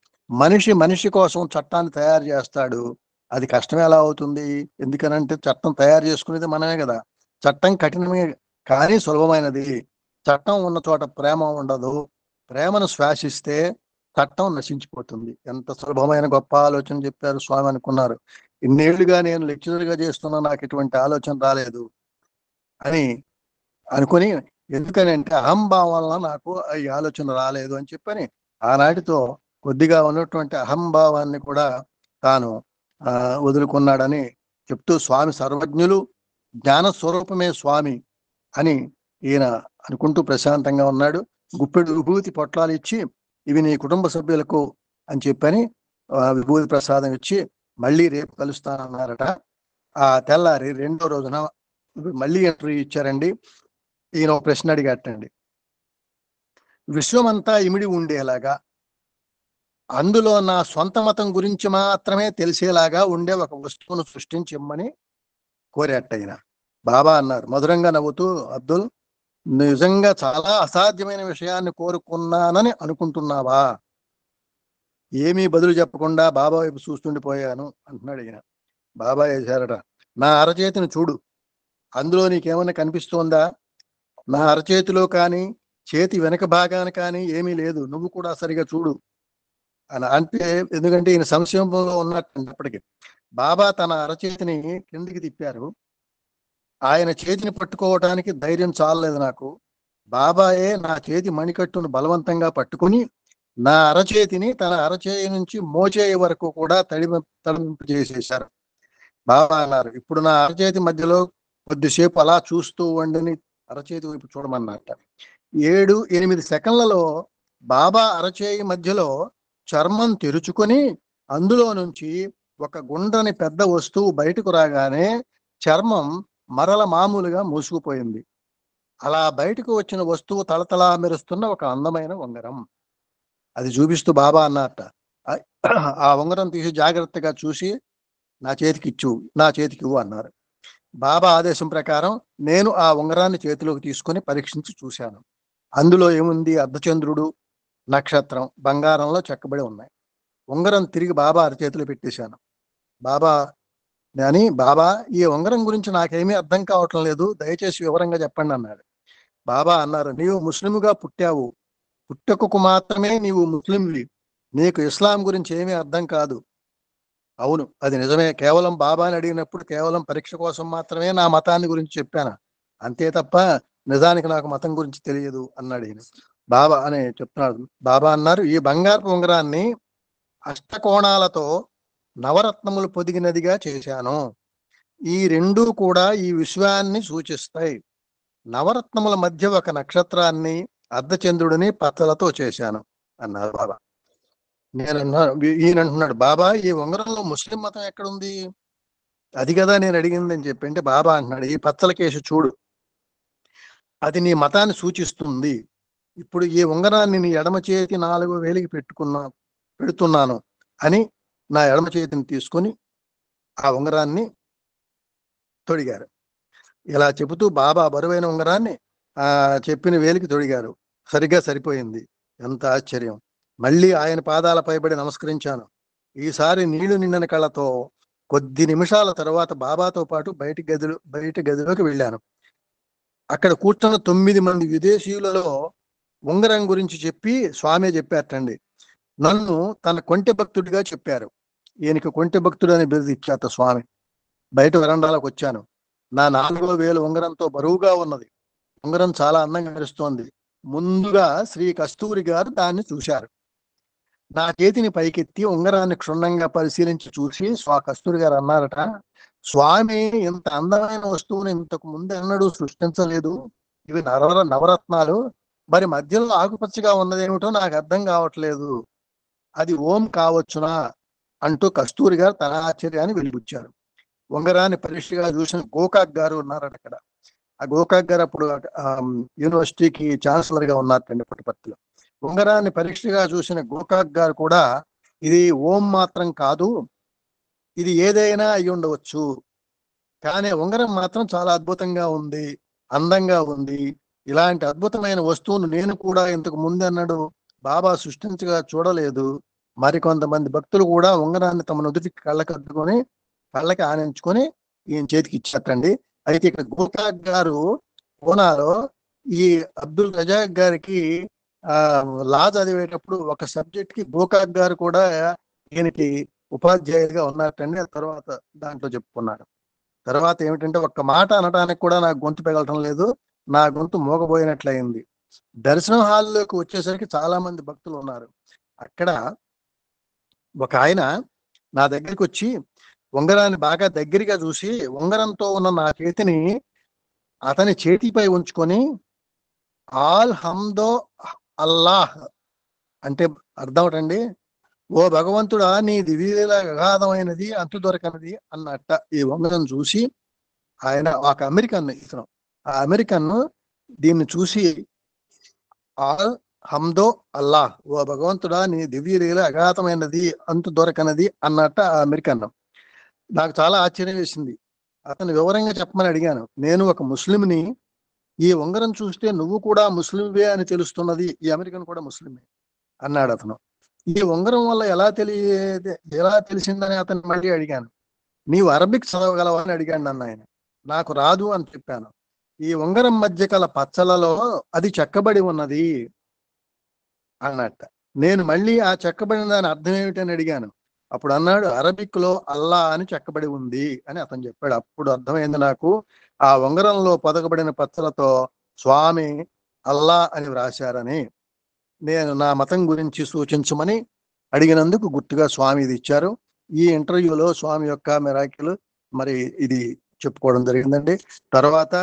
మనిషి కోసం చట్టాన్ని తయారు చేస్తాడు, అది కష్టం ఎలా అవుతుంది? ఎందుకనంటే చట్టం తయారు చేసుకునేది మనమే కదా. చట్టం కఠినమే కానీ సులభమైనది. చట్టం ఉన్న చోట ప్రేమ ఉండదు, ప్రేమను శ్వాసిస్తే చట్టం నశించిపోతుంది. ఎంత సులభమైన గొప్ప ఆలోచన చెప్పారు స్వామి అనుకున్నారు. ఇన్నేళ్లుగా నేను లెక్చరర్గా చేస్తున్నా, నాకు ఇటువంటి ఆలోచన రాలేదు అని అనుకుని, ఎందుకని అంటే అహంభావం వలన నాకు ఈ ఆలోచన రాలేదు అని చెప్పని ఆనాటితో కొద్దిగా ఉన్నటువంటి అహంభావాన్ని కూడా తాను వదులుకున్నాడని చెప్తూ, స్వామి సర్వజ్ఞులు, జ్ఞాన స్వరూపమే స్వామి అని ఈయన అనుకుంటూ ప్రశాంతంగా ఉన్నాడు. గుప్పెడు విభూతి పొట్లాలు ఇచ్చి, ఇవి నీ కుటుంబ సభ్యులకు అని చెప్పని విభూతి ప్రసాదం ఇచ్చి మళ్ళీ రేపు కలుస్తానన్నారట. ఆ తెల్లారి రెండో రోజున మళ్ళీ ఇంటర్వ్యూ ఇచ్చారండి. ఈయన ఒక ప్రశ్న అడిగట్టండి, విశ్వమంతా ఇమిడి ఉండేలాగా, అందులో నా సొంత మతం గురించి మాత్రమే తెలిసేలాగా ఉండే ఒక వస్తువును సృష్టించమని కోరేట ఆయన. బాబా అన్నారు మధురంగా నవ్వుతూ, అబ్దుల్, నిజంగా చాలా అసాధ్యమైన విషయాన్ని కోరుకున్నానని అనుకుంటున్నావా? ఏమీ బదులు చెప్పకుండా బాబా వైపు చూస్తుండిపోయాను అంటున్నాడు ఈయన. బాబా వేశారట, నా అరచేతిని చూడు, అందులో నీకేమన్నా కనిపిస్తోందా? నా అరచేతిలో కానీ చేతి వెనక భాగాన కానీ ఏమీ లేదు, నువ్వు కూడా సరిగా చూడు అని అంటే, ఎందుకంటే ఈయన సంశయంలో ఉన్నట్టు అప్పటికి. బాబా తన అరచేతిని కిందికి తిప్పారు. ఆయన చేతిని పట్టుకోవటానికి ధైర్యం చాలలేదు నాకు. బాబాయే నా చేతి మణికట్టును బలవంతంగా పట్టుకుని నా అరచేతిని తన అరచేయి నుంచి మోచేయి వరకు కూడా తడిమింపు చేసేశారు. బాబా అన్నారు, ఇప్పుడు నా అరచేతి మధ్యలో కొద్దిసేపు అలా చూస్తూ వండిని అరచేతి వైపు చూడమన్నట్ట. 7-8 సెకండ్లలో బాబా అరచేయి మధ్యలో చర్మం తెరుచుకొని అందులో నుంచి ఒక గుండ్రని పెద్ద వస్తువు బయటకు రాగానే చర్మం మరల మామూలుగా మూసుకుపోయింది. అలా బయటకు వచ్చిన వస్తువు తలతలా మెరుస్తున్న ఒక అందమైన ఉంగరం. అది చూపిస్తూ బాబా అన్నట్ట, ఆ ఉంగరం తీసి జాగ్రత్తగా చూసి నా చేతికి ఇవ్వు అన్నారు. బాబా ఆదేశం ప్రకారం నేను ఆ ఉంగరాన్ని చేతిలోకి తీసుకొని పరీక్షించి చూశాను. అందులో ఏముంది? అర్ధచంద్రుడు, నక్షత్రం బంగారంలో చెక్కబడి ఉన్నాయి. ఉంగరం తిరిగి బాబా అరచేతిలో పెట్టేశాను. బాబా ఈ ఉంగరం గురించి నాకేమీ అర్థం కావటం లేదు, దయచేసి వివరంగా చెప్పండి అన్నాడు. బాబా అన్నారు, నీవు ముస్లింగా పుట్టావు, పుట్టకు మాత్రమే నీవు ముస్లింవి, నీకు ఇస్లాం గురించి ఏమీ అర్థం కాదు. అవును, అది నిజమే. కేవలం బాబాని అడిగినప్పుడు కేవలం పరీక్ష కోసం మాత్రమే నా మతాన్ని గురించి చెప్పాను, అంతే తప్ప నిజానికి నాకు మతం గురించి తెలియదు అన్నాడు ఈయన. బాబా అని చెప్తున్నాడు. బాబా అన్నారు, ఈ బంగారపు ఉంగరాన్ని అష్టకోణాలతో నవరత్నములు పొదిగినదిగా చేశాను. ఈ రెండూ కూడా ఈ విశ్వాన్ని సూచిస్తాయి. నవరత్నముల మధ్య ఒక నక్షత్రాన్ని, అర్ధచంద్రుడిని పచ్చలతో చేశాను అన్నారు బాబా. ఈయన అంటున్నాడు, బాబా ఈ ఉంగరంలో ముస్లిం మతం ఎక్కడుంది? అది కదా నేను అడిగింది అని చెప్పి. అంటే బాబా అంటున్నాడు, ఈ పచ్చల కేసు చూడు, అది నీ మతాన్ని సూచిస్తుంది. ఇప్పుడు ఈ ఉంగరాన్ని నీ ఎడమ చేతి 4 వేలికి పెడుతున్నాను అని నా ఎడమ చేతిని తీసుకొని ఆ ఉంగరాన్ని తొడిగారు. ఇలా చెబుతూ బాబా బరువైన ఉంగరాన్ని చెప్పిన వేలికి తొడిగారు. సరిగ్గా సరిపోయింది. ఎంత ఆశ్చర్యం! మళ్ళీ ఆయన పాదాల పైబడి నమస్కరించాను. ఈసారి నీళ్లు నిండిన కళ్ళతో కొద్ది నిమిషాల తర్వాత బాబాతో పాటు బయట గదిలోకి వెళ్ళాను. అక్కడ కూర్చున్న 9 మంది విదేశీయులలో ఉంగరం గురించి చెప్పి స్వామి చెప్పారటండి. నన్ను తన కొంటె భక్తుడిగా చెప్పారు. ఈయనకి కొంటె భక్తుడు అని బిరుదు ఇచ్చారట స్వామి. బయట వరండాలకు వచ్చాను. నా 4వ వేలు ఉంగరంతో బరువుగా ఉన్నది. ఉంగరం చాలా అందంగా మెరుస్తోంది. ముందుగా శ్రీ కస్తూరి గారు దాన్ని చూశారు. నా చేతిని పైకెత్తి ఉంగరాన్ని క్షుణ్ణంగా పరిశీలించి చూసి కస్తూరి గారు అన్నారట, స్వామి ఇంత అందమైన వస్తువుని ఇంతకు ముందు ఎన్నడూ సృష్టించలేదు. ఇవి నవరత్నాలు. మరి మధ్యలో ఆకుపచ్చగా ఉన్నదేమిటో నాకు అర్థం కావట్లేదు. అది ఓం కావచ్చునా అంటూ కస్తూరి గారు తన ఆశ్చర్యాన్ని వెలిబుచ్చారు. ఉంగరాన్ని పరీక్షగా చూసిన గోకాక్ గారు ఉన్నారట అక్కడ. ఆ గోకాక్ గారు అప్పుడు యూనివర్సిటీకి ఛాన్సలర్ గా ఉన్నారటండి పుట్టపర్తిలో. ఉంగరాన్ని పరీక్షగా చూసిన గోకాక్ గారు కూడా ఇది ఓం మాత్రం కాదు, ఇది ఏదైనా అయి ఉండవచ్చు, కానీ ఉంగరం మాత్రం చాలా అద్భుతంగా ఉంది, అందంగా ఉంది. ఇలాంటి అద్భుతమైన వస్తువును నేను కూడా ఇంతకు ముందన్నడు బాబా సృష్టించగా చూడలేదు. మరికొంతమంది భక్తులు కూడా ఉంగరాన్ని తమ నుదుటికి కళ్ళకి ఆనించుకొని ఈయన చేతికి ఇచ్చారండి. అయితే ఇక్కడ గోకాక్ గారు పూనాలో ఈ అబ్దుల్ రజాక్ గారికి లా చదివేటప్పుడు ఒక సబ్జెక్ట్ కి గోకాక్ గారు కూడా ఈయనకి ఉపాధ్యాయులుగా ఉన్నారటండి. ఆ తర్వాత దాంట్లో చెప్పుకున్నాడు. తర్వాత ఏమిటంటే, ఒక్క మాట అనడానికి కూడా నాకు గొంతు పెగలటం లేదు, నా గొంతు మోగబోయినట్లయింది. దర్శనం హాల్లోకి వచ్చేసరికి చాలా మంది భక్తులు ఉన్నారు. అక్కడ ఒక ఆయన నా దగ్గరికి వచ్చి ఉంగరాన్ని బాగా దగ్గరగా చూసి ఉంగరంతో ఉన్న నా చేతిని అతని చేతిపై ఉంచుకొని ఆల్ హమ్దో అల్లాహ్ అంటే అర్థం ఏంటండి, ఓ భగవంతుడా నీ దివ్యలీల అగాధమైనది, అంతు దొరకనది అన్నట్ట. ఈ ఉంగరం చూసి ఆయన ఒక అమెరికన్, ఇతను ఆ అమెరికన్ దీన్ని చూసి ఆల్ హమ్దో అల్లాహ్, ఓ భగవంతుడా నీ దివ్యలీల అగాధమైనది, అంతు దొరకనది అన్నట్ట ఆ అమెరికన్. నాకు చాలా ఆశ్చర్యం వేసింది. అతను వివరంగా చెప్పమని అడిగాను. నేను ఒక ముస్లింని, ఈ ఉంగరం చూస్తే నువ్వు కూడా ముస్లింవే అని తెలుస్తున్నది, ఈ అమెరికన్ కూడా ముస్లిమే అన్నాడు అతను. ఈ ఉంగరం వల్ల ఎలా తెలిసిందని అతను మళ్ళీ అడిగాను. నీవు అరబిక్ చదవగలవా అని అడిగాడు నన్ను ఆయన. నాకు రాదు అని చెప్పాను. ఈ ఉంగరం మధ్య కల పచ్చలలో అది చెక్కబడి ఉన్నది అన్నట్ట. నేను మళ్ళీ ఆ చెక్కబడిన దాని అర్థం ఏమిటని అడిగాను. అప్పుడు అన్నాడు, అరబిక్ లో అల్లా అని చెక్కబడి ఉంది అని అతను చెప్పాడు. అప్పుడు అర్థమైంది నాకు, ఆ ఉంగరంలో పొదగబడిన పచ్చలతో స్వామి అల్లా అని వ్రాశారని. నేను నా మతం గురించి సూచించమని అడిగినందుకు గుర్తుగా స్వామి ఇది ఇచ్చారు. ఈ ఇంటర్వ్యూలో స్వామి యొక్క మిరాకిల్ మరి ఇది చెప్పుకోవడం జరిగిందండి. తర్వాత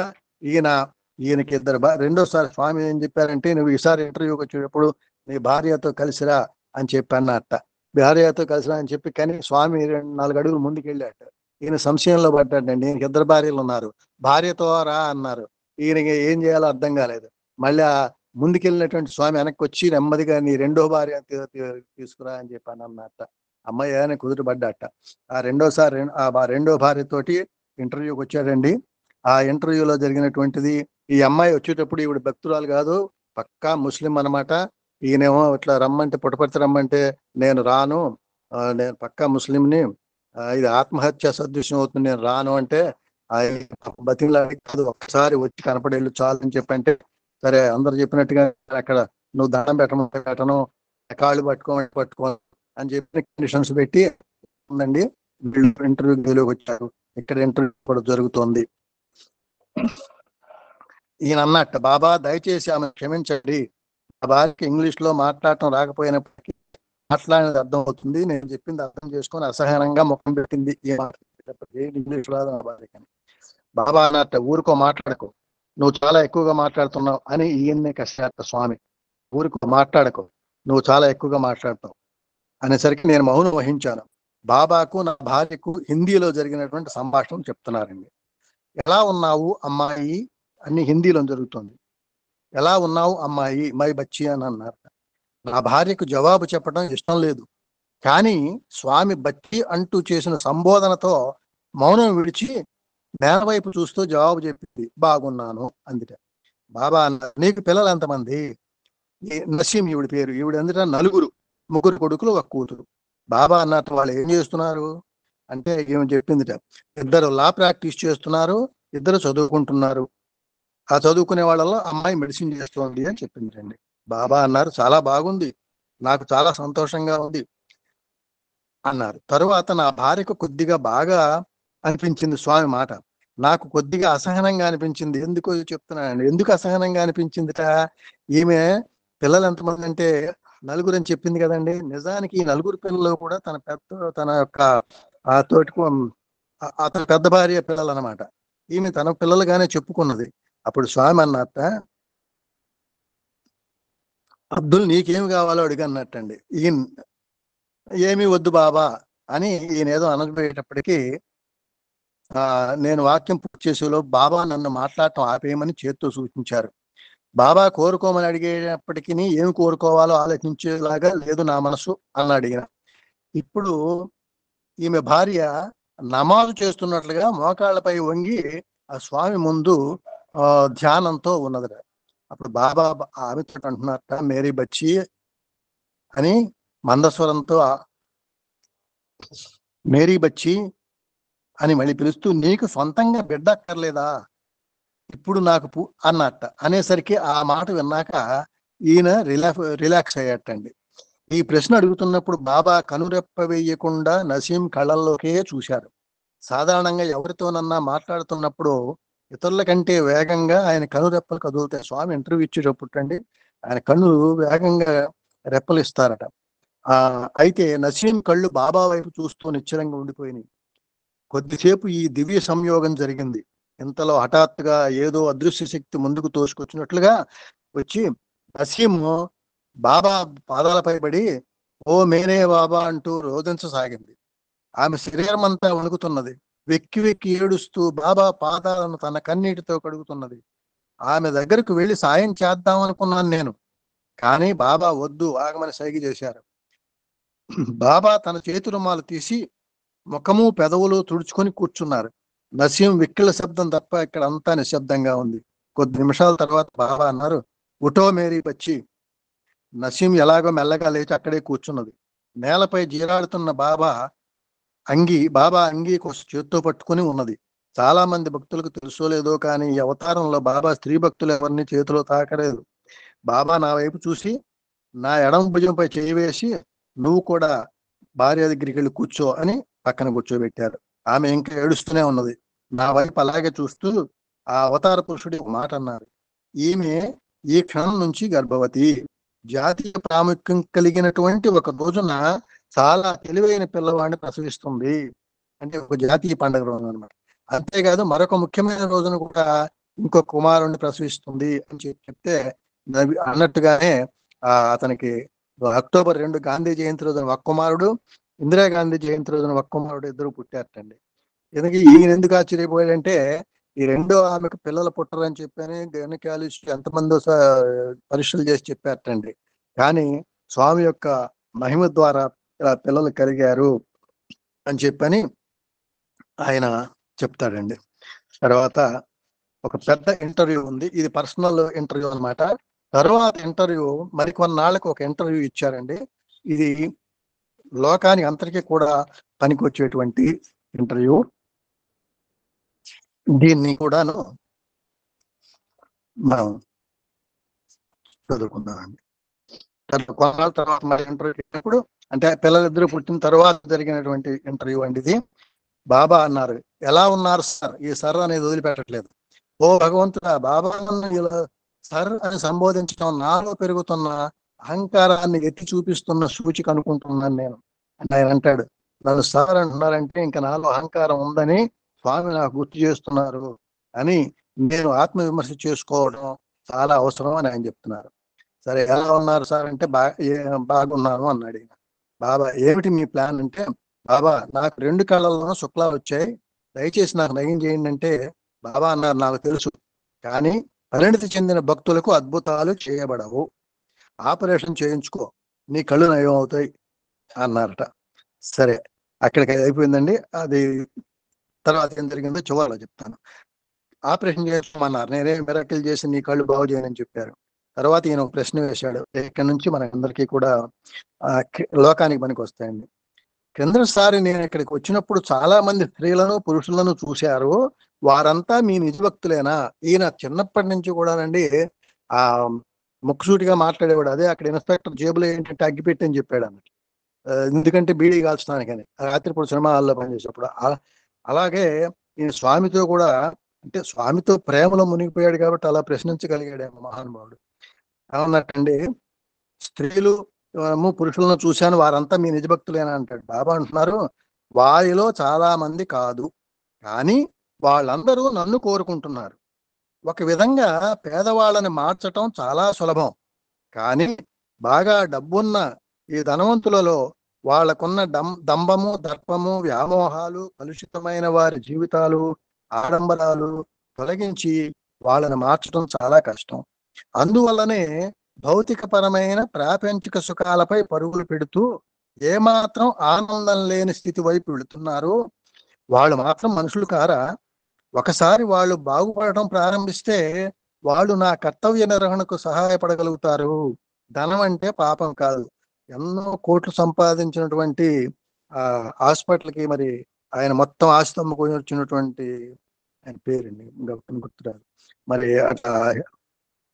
ఈయనకి రెండోసారి స్వామి ఏం చెప్పారంటే, నువ్వు ఈసారి ఇంటర్వ్యూకి వచ్చేటప్పుడు నీ భార్యతో కలిసిరా అని చెప్పానట. భార్యతో కలిసిరా అని చెప్పి, కానీ స్వామి 4 అడుగులు ముందుకు వెళ్ళాట. ఈయన సంశయంలో పడ్డాడండి. ఈయనకి 2 భార్యలు ఉన్నారు, భార్యతో రా అన్నారు. ఈయనకి ఏం చేయాలో అర్థం కాలేదు. మళ్ళీ ముందుకెళ్ళినటువంటి స్వామి వెనక్కి వచ్చి నెమ్మదిగా నీ 2వ భార్య తీసుకురా అని చెప్పాను అన్నట్ట. అమ్మాయి ఏదైనా కుదురుపడ్డాట. ఆ 2వ భార్యతోటి ఇంటర్వ్యూకి వచ్చాడండి. ఆ ఇంటర్వ్యూలో జరిగినటువంటిది, ఈ అమ్మాయి వచ్చేటప్పుడు ఈవిడ భక్తురాలు కాదు, పక్కా ముస్లిం అనమాట. ఈయనేమో ఇట్లా రమ్మంటే, పుట్టపర్తి రమ్మంటే నేను రాను, నేను పక్కా ముస్లింని, ఇది ఆత్మహత్య సదృశ్యం అవుతుంది, నేను రాను అంటే బతిలాడి కాదు, ఒక్కసారి వచ్చి కనపడేళ్ళు చాలు అని చెప్పంటే, సరే అందరు చెప్పినట్టుగా అక్కడ నువ్వు దండం పెట్టను, కాళ్ళు పట్టుకో అని చెప్పిన కండిషన్స్ పెట్టి ఉందండి. ఇంటర్వ్యూలోకి వచ్చారు. ఇక్కడ ఇంటర్వ్యూ కూడా జరుగుతోంది. ఈయన అన్నట్టు, బాబా దయచేసి ఆమె క్షమించండి, ఆ భార్యకి ఇంగ్లీష్ లో మాట్లాడటం రాకపోయినప్పటికీ మాట్లాడినది అర్థం అవుతుంది, నేను చెప్పింది అర్థం చేసుకొని అసహనంగా ముఖం పెట్టింది. ఇంగ్లీష్ రాదు నా భార్యకని. బాబా అన్నట్టు, ఊరుకో మాట్లాడకు, నువ్వు చాలా ఎక్కువగా మాట్లాడుతున్నావు అని ఈయన్నే కష్టార్థ స్వామి. ఊరుకో మాట్లాడకు, నువ్వు చాలా ఎక్కువగా మాట్లాడతావు అనేసరికి నేను మౌనం వహించాను. బాబాకు నా భార్యకు హిందీలో జరిగినటువంటి సంభాషణ చెప్తున్నారండి. ఎలా ఉన్నావు అమ్మాయి అన్ని హిందీలో జరుగుతుంది. ఎలా ఉన్నావు అమ్మాయి, మై బచ్చి అని అన్నారు. నా భార్యకు జవాబు చెప్పడం ఇష్టం లేదు, కానీ స్వామి బచ్చి అంటూ చేసిన సంబోధనతో మౌనం విడిచి నేల వైపు చూస్తూ జవాబు చెప్పింది, బాగున్నాను అందుట. బాబా అన్నారు, నీకు పిల్లలు ఎంతమంది? నసీం ఈవిడ పేరు. ఈవిడ అందుట 4 కొడుకులు 1 కూతురు. బాబా అన్నట్టు, వాళ్ళు ఏం చేస్తున్నారు అంటే, ఏమి చెప్పిందిట, 2 లా ప్రాక్టీస్ చేస్తున్నారు, 2 చదువుకుంటున్నారు. ఆ చదువుకునే వాళ్ళలో అమ్మాయి మెడిసిన్ చేస్తోంది అని చెప్పిందండి. బాబా అన్నారు, చాలా బాగుంది, నాకు చాలా సంతోషంగా ఉంది అన్నారు. తరువాత నా భార్యకు కొద్దిగా బాగా అనిపించింది స్వామి మాట, నాకు కొద్దిగా అసహనంగా అనిపించింది. ఎందుకో చెప్తున్నానండి. ఎందుకు అసహనంగా అనిపించిందిట? ఈమె పిల్లలు ఎంతమంది అంటే 4 అని చెప్పింది కదండి. నిజానికి ఈ 4 పిల్లలు కూడా తన యొక్క అతని పెద్ద భార్య పిల్లలు అనమాట. ఈమె తన పిల్లలుగానే చెప్పుకున్నది. అప్పుడు స్వామి అన్నట్ట, అబ్దుల్ నీకేమి కావాలో అడిగన్నట్టండి. ఈయన ఏమీ వద్దు బాబా అని ఈయన ఏదో అనబోయేటప్పటికీ నేను వాక్యం పూర్తి చేసేలో బాబా నన్ను మాట్లాడటం ఆపేయమని చేత్తో సూచించారు. బాబా కోరుకోమని అడిగేటప్పటికీ ఏమి కోరుకోవాలో ఆలోచించేలాగా లేదు నా మనసు అన్నాడు ఈయన. ఇప్పుడు ఈమె భార్య నమాజు చేస్తున్నట్లుగా మోకాళ్ళపై వంగి ఆ స్వామి ముందు ధ్యానంతో ఉన్నది. అప్పుడు బాబా ఆమెతో అంటున్నారట, మేరీ బచ్చి అని మందస్వరంతో, మేరీ బచ్చి అని మళ్ళీ పిలుస్తూ, నీకు సొంతంగా బిడ్డ అక్కర్లేదా ఇప్పుడు నాకు అన్నట్ట. అనేసరికి ఆ మాట విన్నాక ఈయన రిలాక్స్ అయ్యాటండి. ఈ ప్రశ్న అడుగుతున్నప్పుడు బాబా కనురెప్ప వేయకుండా నసీం కళ్ళల్లోకే చూశారు. సాధారణంగా ఎవరితోనన్నా మాట్లాడుతున్నప్పుడు ఇతరుల కంటే వేగంగా ఆయన కనురెప్పలు కదులుతాయి. స్వామి ఇంటర్వ్యూ ఇచ్చేటప్పుడు అండి ఆయన కన్నులు వేగంగా రెప్పలు ఇస్తారట. అయితే నసీం కళ్ళు బాబా వైపు చూస్తూ నిశ్చలంగా ఉండిపోయినాయి. కొద్దిసేపు ఈ దివ్య సంయోగం జరిగింది. ఇంతలో హఠాత్తుగా ఏదో అదృశ్య శక్తి ముందుకు తోసుకొచ్చినట్లుగా వచ్చి నసీం బాబా పాదాలపై పడి ఓ మేనే బాబా అంటూ రోదించసాగింది. ఆమె శరీరం అంతా వణుకుతున్నది. వెక్కి వెక్కి ఏడుస్తూ బాబా పాదాలను తన కన్నీటితో కడుగుతున్నది. ఆమె దగ్గరకు వెళ్ళి సాయం చేద్దాం అనుకున్నాను నేను, కానీ బాబా వద్దు ఆగమని సైగ చేశారు. బాబా తన చేతి రుమాలు తీసి ముఖము పెదవులు తుడుచుకొని కూర్చున్నారు. నసీం విక్కిళ్ళ శబ్దం తప్ప ఇక్కడ అంతా నిశ్శబ్దంగా ఉంది. కొద్ది నిమిషాల తర్వాత బాబా అన్నారు, ఉటో మేరీ బచ్చి. నసీం ఎలాగో మెల్లగా లేచి అక్కడే కూర్చున్నది. నేలపై జీరాడుతున్న బాబా అంగీ కోసం చేత్తో పట్టుకుని ఉన్నది. చాలా మంది భక్తులకు తెలుసో లేదో కానీ ఈ అవతారంలో బాబా స్త్రీ భక్తులు ఎవరిని చేతిలో తాకలేదు. బాబా నా వైపు చూసి నా ఎడమ భుజంపై చేయి వేసి నువ్వు కూడా భార్య దగ్గరికి వెళ్ళి కూర్చో అని పక్కన కూర్చోబెట్టారు. ఆమె ఇంకా ఏడుస్తూనే ఉన్నది. నా వైపు అలాగే చూస్తూ ఆ అవతార పురుషుడి ఒక మాట అన్నారు, ఈమె ఈ క్షణం నుంచి గర్భవతి. జాతీయ ప్రాముఖ్యం కలిగినటువంటి ఒక రోజున చాలా తెలివైన పిల్లవాడిని ప్రసవిస్తుంది. అంటే ఒక జాతీయ పండుగ రోజు అనమాట. అంతేకాదు మరొక ముఖ్యమైన రోజున కూడా ఇంకో కుమారుణ్ణి ప్రసవిస్తుంది అని చెప్తే అన్నట్టుగానే అతనికి అక్టోబర్ 2 గాంధీ జయంతి రోజున ఒక కుమారుడు, ఇందిరాగాంధీ జయంతి రోజున ఒక కుమారుడు ఇద్దరు పుట్టారటండి. ఎందుకు ఈయన ఎందుకు ఆశ్చర్యపోయాడంటే ఈ రెండో ఆమెకు పిల్లలు పుట్టరని చెప్పని గైనకాలజిస్ట్ ఎంతమందో పరీక్షలు చేసి చెప్పారటండి. కానీ స్వామి యొక్క మహిమ ద్వారా పిల్లలు కలిగారు అని చెప్పని ఆయన చెప్తాడండి. తర్వాత ఒక పెద్ద ఇంటర్వ్యూ ఉంది, ఇది పర్సనల్ ఇంటర్వ్యూ అనమాట. తర్వాత ఇంటర్వ్యూ మరికొన్నాళ్ళకు ఒక ఇంటర్వ్యూ ఇచ్చారండి. ఇది లోకానికి అందరికీ కూడా పనికొచ్చేటువంటి ఇంటర్వ్యూ. దీన్ని కూడాను మనం చదువుకుందామండి. కొన్నాళ్ళ తర్వాత మరి ఇంటర్వ్యూ ఇచ్చినప్పుడు, అంటే పిల్లలిద్దరూ పుట్టిన తర్వాత జరిగినటువంటి ఇంటర్వ్యూ అండి ఇది. బాబా అన్నారు, ఎలా ఉన్నారు సార్? ఈ సర్ అనేది వదిలిపెట్టట్లేదు. ఓ భగవంతుడా, బాబా ఇలా సర్ అని సంబోధించడం నాలో పెరుగుతున్న అహంకారాన్ని ఎత్తి చూపిస్తున్న సూచిక అనుకుంటున్నాను నేను అని ఆయన అంటాడు. నన్ను సార్ అంటున్నారంటే ఇంకా నాలో అహంకారం ఉందని స్వామి నాకు గుర్తు చేస్తున్నారు అని నేను ఆత్మవిమర్శ చేసుకోవడం చాలా అవసరం అని ఆయన చెప్తున్నారు. సరే, ఎలా ఉన్నారు సార్ అంటే బాగున్నాను అన్నాడు ఈయన. బాబా, ఏమిటి మీ ప్లాన్ అంటే, బాబా నాకు 2 కళ్ళల్లోనూ శుక్లాలు వచ్చాయి, దయచేసి నాకు నయం చేయండి అంటే బాబా అన్నారు, నాకు తెలుసు, కానీ పరిణతి చెందిన భక్తులకు అద్భుతాలు చేయబడవు, ఆపరేషన్ చేయించుకో, నీ కళ్ళు నయం అవుతాయి అన్నారట. సరే, అక్కడికి అయిపోయిందండి. అది తర్వాత ఏం జరిగిందో చివరిలో చెప్తాను. ఆపరేషన్ చేసుకోమన్నారు. నేనే మిరకిల్ చేసి నీ కళ్ళు బాగు చేయనని చెప్పారు. తర్వాత ఈయన ఒక ప్రశ్న వేశాడు, ఇక్కడి నుంచి మనందరికీ కూడా లోకానికి పనికి వస్తాయండి. క్రిందసారి నేను ఇక్కడికి వచ్చినప్పుడు చాలా మంది స్త్రీలను పురుషులను చూశారు, వారంతా మీ నిజ భక్తులేనా? ఈయన చిన్నప్పటి నుంచి కూడానండి ఆ ముక్కుసూటిగా మాట్లాడేవాడు. అదే అక్కడ ఇన్స్పెక్టర్ జేబులో ఏంటంటే అగ్గిపెట్టి అని చెప్పాడు అన్నట్టు, ఎందుకంటే బీడీ కాల్చడానికని, రాత్రిపూట సినిమా హాల్లో పనిచేసేప్పుడు. అలాగే ఈయన స్వామితో కూడా, అంటే స్వామితో ప్రేమలో మునిగిపోయాడు కాబట్టి అలా ప్రశ్నించగలిగాడేమో మహానుభావుడు. ఏమన్నట్టండి, స్త్రీలు పురుషులను చూశాను, వారంతా మీ నిజభక్తులేనా అంటాడు. బాబా అంటున్నారు, వారిలో చాలా మంది కాదు, కానీ వాళ్ళందరూ నన్ను కోరుకుంటున్నారు. ఒక విధంగా పేదవాళ్ళని మార్చటం చాలా సులభం, కానీ బాగా డబ్బున్న ఈ ధనవంతులలో వాళ్ళకున్న దంభము, దర్పము, వ్యామోహాలు, కలుషితమైన వారి జీవితాలు, ఆడంబరాలు తొలగించి వాళ్ళని మార్చడం చాలా కష్టం. అందువల్లనే భౌతికపరమైన ప్రాపంచిక సుఖాలపై పరుగులు పెడుతూ ఏమాత్రం ఆనందం లేని స్థితి వైపు వెళుతున్నారు. వాళ్ళు మాత్రం మనుషులు కారా? ఒకసారి వాళ్ళు బాగుపడటం ప్రారంభిస్తే వాళ్ళు నా కర్తవ్య నిర్వహణకు సహాయపడగలుగుతారు. ధనం అంటే పాపం కాదు. ఎన్నో కోట్లు సంపాదించినటువంటి హాస్పిటల్కి మరి ఆయన మొత్తం ఆస్తి అమ్ముకొని వచ్చినటువంటి, ఆయన పేరండి గుర్తురాదు, మరి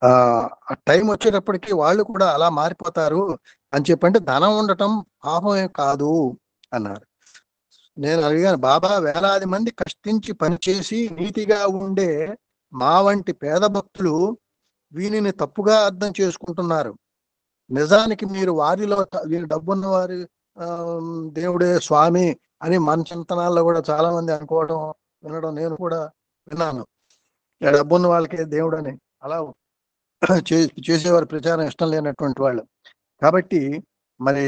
ఆ టైం వచ్చేటప్పటికి వాళ్ళు కూడా అలా మారిపోతారు అని చెప్పంటే ధనం ఉండటం పాపమే కాదు అన్నారు. నేను అడిగాను, బాబా వేలాది మంది కష్టించి పనిచేసి నీతిగా ఉండే మా వంటి పేద భక్తులు వీనిని తప్పుగా అర్థం చేసుకుంటున్నారు. నిజానికి మీరు వారిలో వీళ్ళు డబ్బున్న వారి దేవుడే స్వామి అని మన చింతనాల్లో కూడా చాలా మంది అనుకోవడం వినడం నేను కూడా విన్నాను. డబ్బున్న వాళ్ళకే దేవుడు అని అలా చేసేవారు ప్రచారం ఇష్టం లేనటువంటి వాళ్ళు. కాబట్టి మరి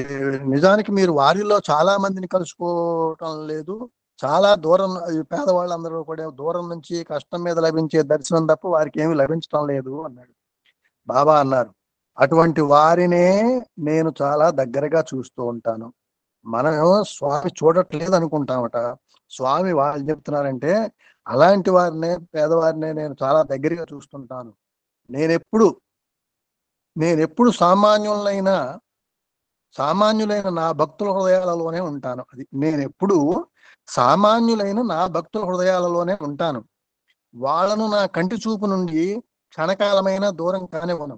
నిజానికి మీరు వారిలో చాలా మందిని కలుసుకోవటం లేదు, చాలా దూరం, పేదవాళ్ళందరూ కూడా దూరం నుంచి కష్టం మీద లభించే దర్శనం తప్ప వారికి ఏమి లభించడం లేదు అన్నాడు. బాబా అన్నారు, అటువంటి వారినే నేను చాలా దగ్గరగా చూస్తూ ఉంటాను. మనం స్వామి చూడట్లేదు అనుకుంటామట, స్వామి వాళ్ళు చెప్తున్నారంటే అలాంటి వారినే, పేదవారినే నేను చాలా దగ్గరగా చూస్తుంటాను. నేనెప్పుడు సామాన్యులైన నా భక్తుల హృదయాలలోనే ఉంటాను. అది నేనెప్పుడు సామాన్యులైన నా భక్తుల హృదయాలలోనే ఉంటాను. వాళ్ళను నా కంటి చూపు నుండి క్షణకాలమైన దూరం కానివ్వను.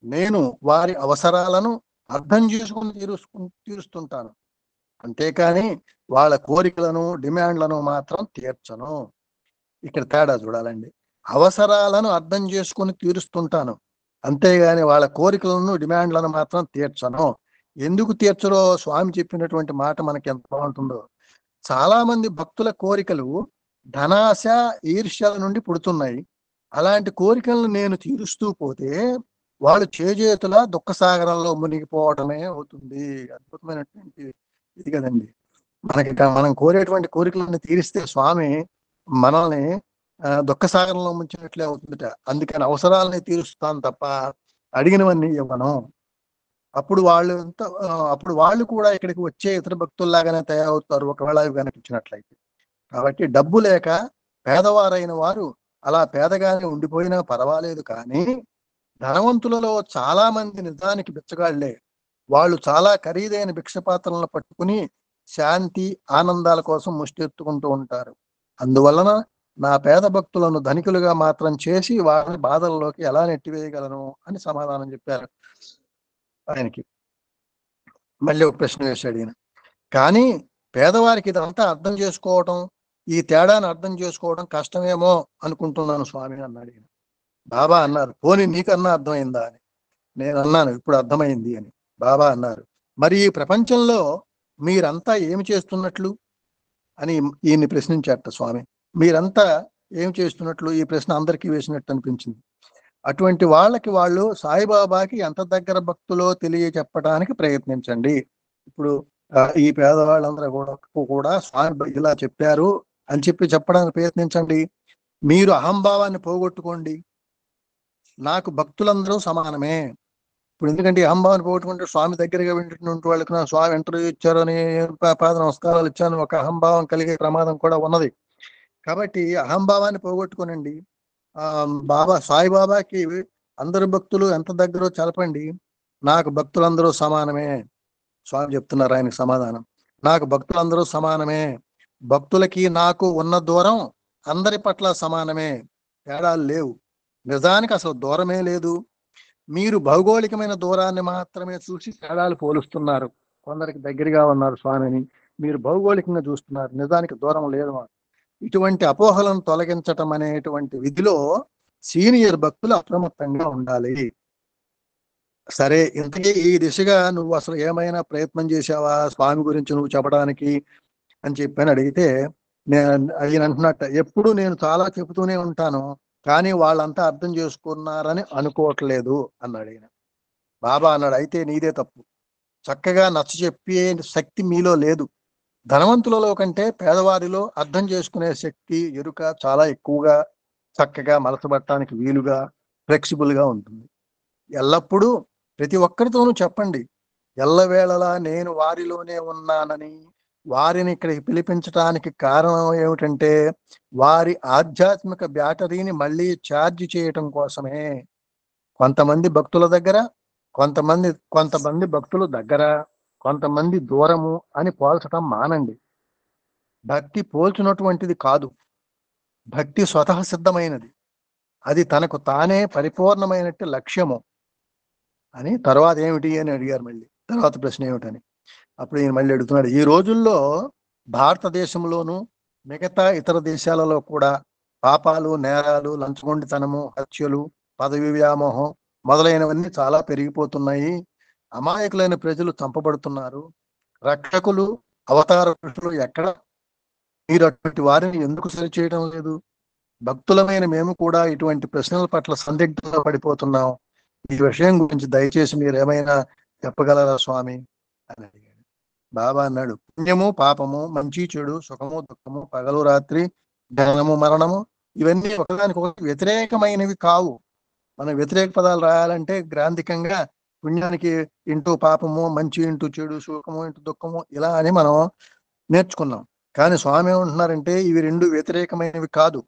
నేను వారి అవసరాలను అర్థం చేసుకుని తీరుస్తుంటాను, అంతేకాని వాళ్ళ కోరికలను డిమాండ్లను మాత్రం తీర్చను. ఇక్కడ తేడా చూడాలండి. అవసరాలను అర్థం చేసుకుని తీరుస్తుంటాను, అంతేగాని వాళ్ళ కోరికలను డిమాండ్లను మాత్రం తీర్చను. ఎందుకు తీర్చరో స్వామి చెప్పినటువంటి మాట మనకి ఎంత బాగుంటుందో. చాలా మంది భక్తుల కోరికలు ధనాశ, ఈర్ష్యల నుండి పుడుతున్నాయి. అలాంటి కోరికలను నేను తీరుస్తూ పోతే వాళ్ళు చేజేతుల దుఃఖసాగరంలో మునిగిపోవడమే అవుతుంది. అద్భుతమైనటువంటి ఇది కదండి. మనం కోరేటువంటి కోరికలను తీరిస్తే స్వామి మనల్ని దుఃఖసాగరంలో ముంచినట్లే అవుతుందట. అందుకని అవసరాలని తీరుస్తాను తప్ప అడిగినవన్నీ ఇవ్వను. అప్పుడు వాళ్ళు కూడా ఇక్కడికి వచ్చే ఇతర భక్తుల్లాగానే తయారవుతారు, ఒకవేళ అవి కనిపించినట్లయితే. కాబట్టి డబ్బు లేక పేదవారైన వారు అలా పేదగానే ఉండిపోయినా పర్వాలేదు, కానీ ధనవంతులలో చాలా మంది నిజానికి బిచ్చగాళ్లే. వాళ్ళు చాలా ఖరీదైన భిక్షపాత్రలను పట్టుకుని శాంతి, ఆనందాల కోసం ముష్టెత్తుకుంటూ ఉంటారు. అందువలన నా పేద భక్తులను ధనికులుగా మాత్రం చేసి వారిని బాధల్లోకి ఎలా నెట్టివేయగలను అని సమాధానం చెప్పారు ఆయనకి. మళ్ళీ ఒక ప్రశ్న వేశాడు ఈయన. కానీ పేదవారికి ఇదంతా అర్థం చేసుకోవటం, ఈ తేడాను అర్థం చేసుకోవడం కష్టమేమో అనుకుంటున్నాను స్వామి అన్నాడు ఈయన. బాబా అన్నారు, పోనీ నీకన్నా అర్థమైందా అని. నేను అన్నాను, ఇప్పుడు అర్థమైంది అని. బాబా అన్నారు, మరి ఈ ప్రపంచంలో మీరంతా ఏమి చేస్తున్నట్లు అని ఈయన్ని ప్రశ్నించారట స్వామి. మీరంతా ఏం చేస్తున్నట్లు? ఈ ప్రశ్న అందరికీ వేసినట్టు అనిపించింది. అటువంటి వాళ్ళకి వాళ్ళు సాయిబాబాకి ఎంత దగ్గర భక్తులో తెలియచెప్పడానికి ప్రయత్నించండి. ఇప్పుడు ఈ పేదవాళ్ళందరూ కూడా స్వామి ఇలా చెప్పారు అని చెప్పడానికి ప్రయత్నించండి. మీరు అహంభావాన్ని పోగొట్టుకోండి. నాకు భక్తులందరూ సమానమే. ఇప్పుడు ఎందుకంటే అహంభావాన్ని పోగొట్టుకుంటే స్వామి దగ్గరగా వింటున్నటువంటి వాళ్ళకి నా స్వామి ఇంటర్వ్యూ ఇచ్చారు అని పాద నమస్కారాలు ఇచ్చాను ఒక అహంభావం కలిగే ప్రమాదం కూడా ఉన్నది. కాబట్టి అహంభావాన్ని పోగొట్టుకోనండి. సాయిబాబాకి అందరు భక్తులు ఎంత దగ్గరో తెలపండి. నాకు భక్తులందరూ సమానమే. స్వామి చెప్తున్నారు ఆయనకు సమాధానం, నాకు భక్తులందరూ సమానమే. భక్తులకి నాకు ఉన్న దూరం అందరి పట్ల సమానమే, తేడాలు లేవు. నిజానికి అసలు దూరమే లేదు. మీరు భౌగోళికమైన దూరాన్ని మాత్రమే చూసి తేడాలు పోలుస్తున్నారు. కొందరికి దగ్గరగా ఉన్నారు స్వామిని, మీరు భౌగోళికంగా చూస్తున్నారు, నిజానికి దూరం లేదు. ఇటువంటి అపోహలను తొలగించటం అనేటువంటి విధిలో సీనియర్ భక్తులు అప్రమత్తంగా ఉండాలి. సరే, ఇంతకీ ఈ దిశగా నువ్వు అసలు ఏమైనా ప్రయత్నం చేశావా స్వామి గురించి నువ్వు చెప్పడానికి అని చెప్పని అడిగితే ఆయన అంటున్నట్ట, ఎప్పుడు నేను చాలా చెబుతూనే ఉంటాను, కానీ వాళ్ళంతా అర్థం చేసుకున్నారని అనుకోవట్లేదు అన్నాడు ఆయన. బాబా అన్నాడు, అయితే నీదే తప్పు. చక్కగా నచ్చ చెప్పే శక్తి మీలో లేదు. ధనవంతులలో కంటే పేదవారిలో అర్థం చేసుకునే శక్తి, ఎరుక చాలా ఎక్కువగా, చక్కగా మనసుపట్టడానికి వీలుగా, ఫ్లెక్సిబుల్ గా ఉంటుంది. ఎల్లప్పుడూ ప్రతి ఒక్కరితోనూ చెప్పండి, ఎల్లవేళలా నేను వారిలోనే ఉన్నానని. వారిని ఇక్కడికి పిలిపించడానికి కారణం ఏమిటంటే వారి ఆధ్యాత్మిక బ్యాటరీని మళ్ళీ ఛార్జ్ చేయటం కోసమే. కొంతమంది భక్తుల దగ్గర, కొంతమంది భక్తులు దగ్గర, కొంతమంది దూరము అని పోల్చటం మానండి. భక్తి పోల్చినటువంటిది కాదు, భక్తి స్వతః సిద్ధమైనది. అది తనకు తానే పరిపూర్ణమైనట్టు లక్ష్యము అని. తర్వాత ఏమిటి అని అడిగారు. మళ్ళీ తర్వాత ప్రశ్న ఏమిటని అప్పుడు ఈయన మళ్ళీ అడుగుతున్నాడు, ఈ రోజుల్లో భారతదేశంలోను మిగతా ఇతర దేశాలలో కూడా పాపాలు, నేరాలు, లంచగొండితనము, హత్యలు, పదవి వ్యామోహం మొదలైనవన్నీ చాలా పెరిగిపోతున్నాయి. అమాయకులైన ప్రజలు చంపబడుతున్నారు. రక్షకులు, అవతార పురుషులు ఎక్కడ? మీరు అటువంటి వారిని ఎందుకు సరిచేయడం లేదు? భక్తులమైన మేము కూడా ఇటువంటి ప్రశ్నల పట్ల సందిగ్ధంగా పడిపోతున్నాం. ఈ విషయం గురించి దయచేసి మీరు ఏమైనా చెప్పగలరా స్వామి అని అడిగాడు. బాబా అన్నాడు, పుణ్యము, పాపము, మంచి చెడు, సుఖము, దుఃఖము, పగలు రాత్రి, జననము, మరణము ఇవన్నీ ఒకదానికొకటి వ్యతిరేకమైనవి కావు. మనం వ్యతిరేక పదాలు రాయాలంటే గ్రాంధికంగా పుణ్యానికి ఇంటూ పాపము, మంచి ఇంటూ చెడు, సుఖము ఇంటూ దుఃఖము ఇలా అని మనం నేర్చుకున్నాం. కానీ స్వామి ఏమంటున్నారంటే ఇవి రెండు వ్యతిరేకమైనవి కాదు,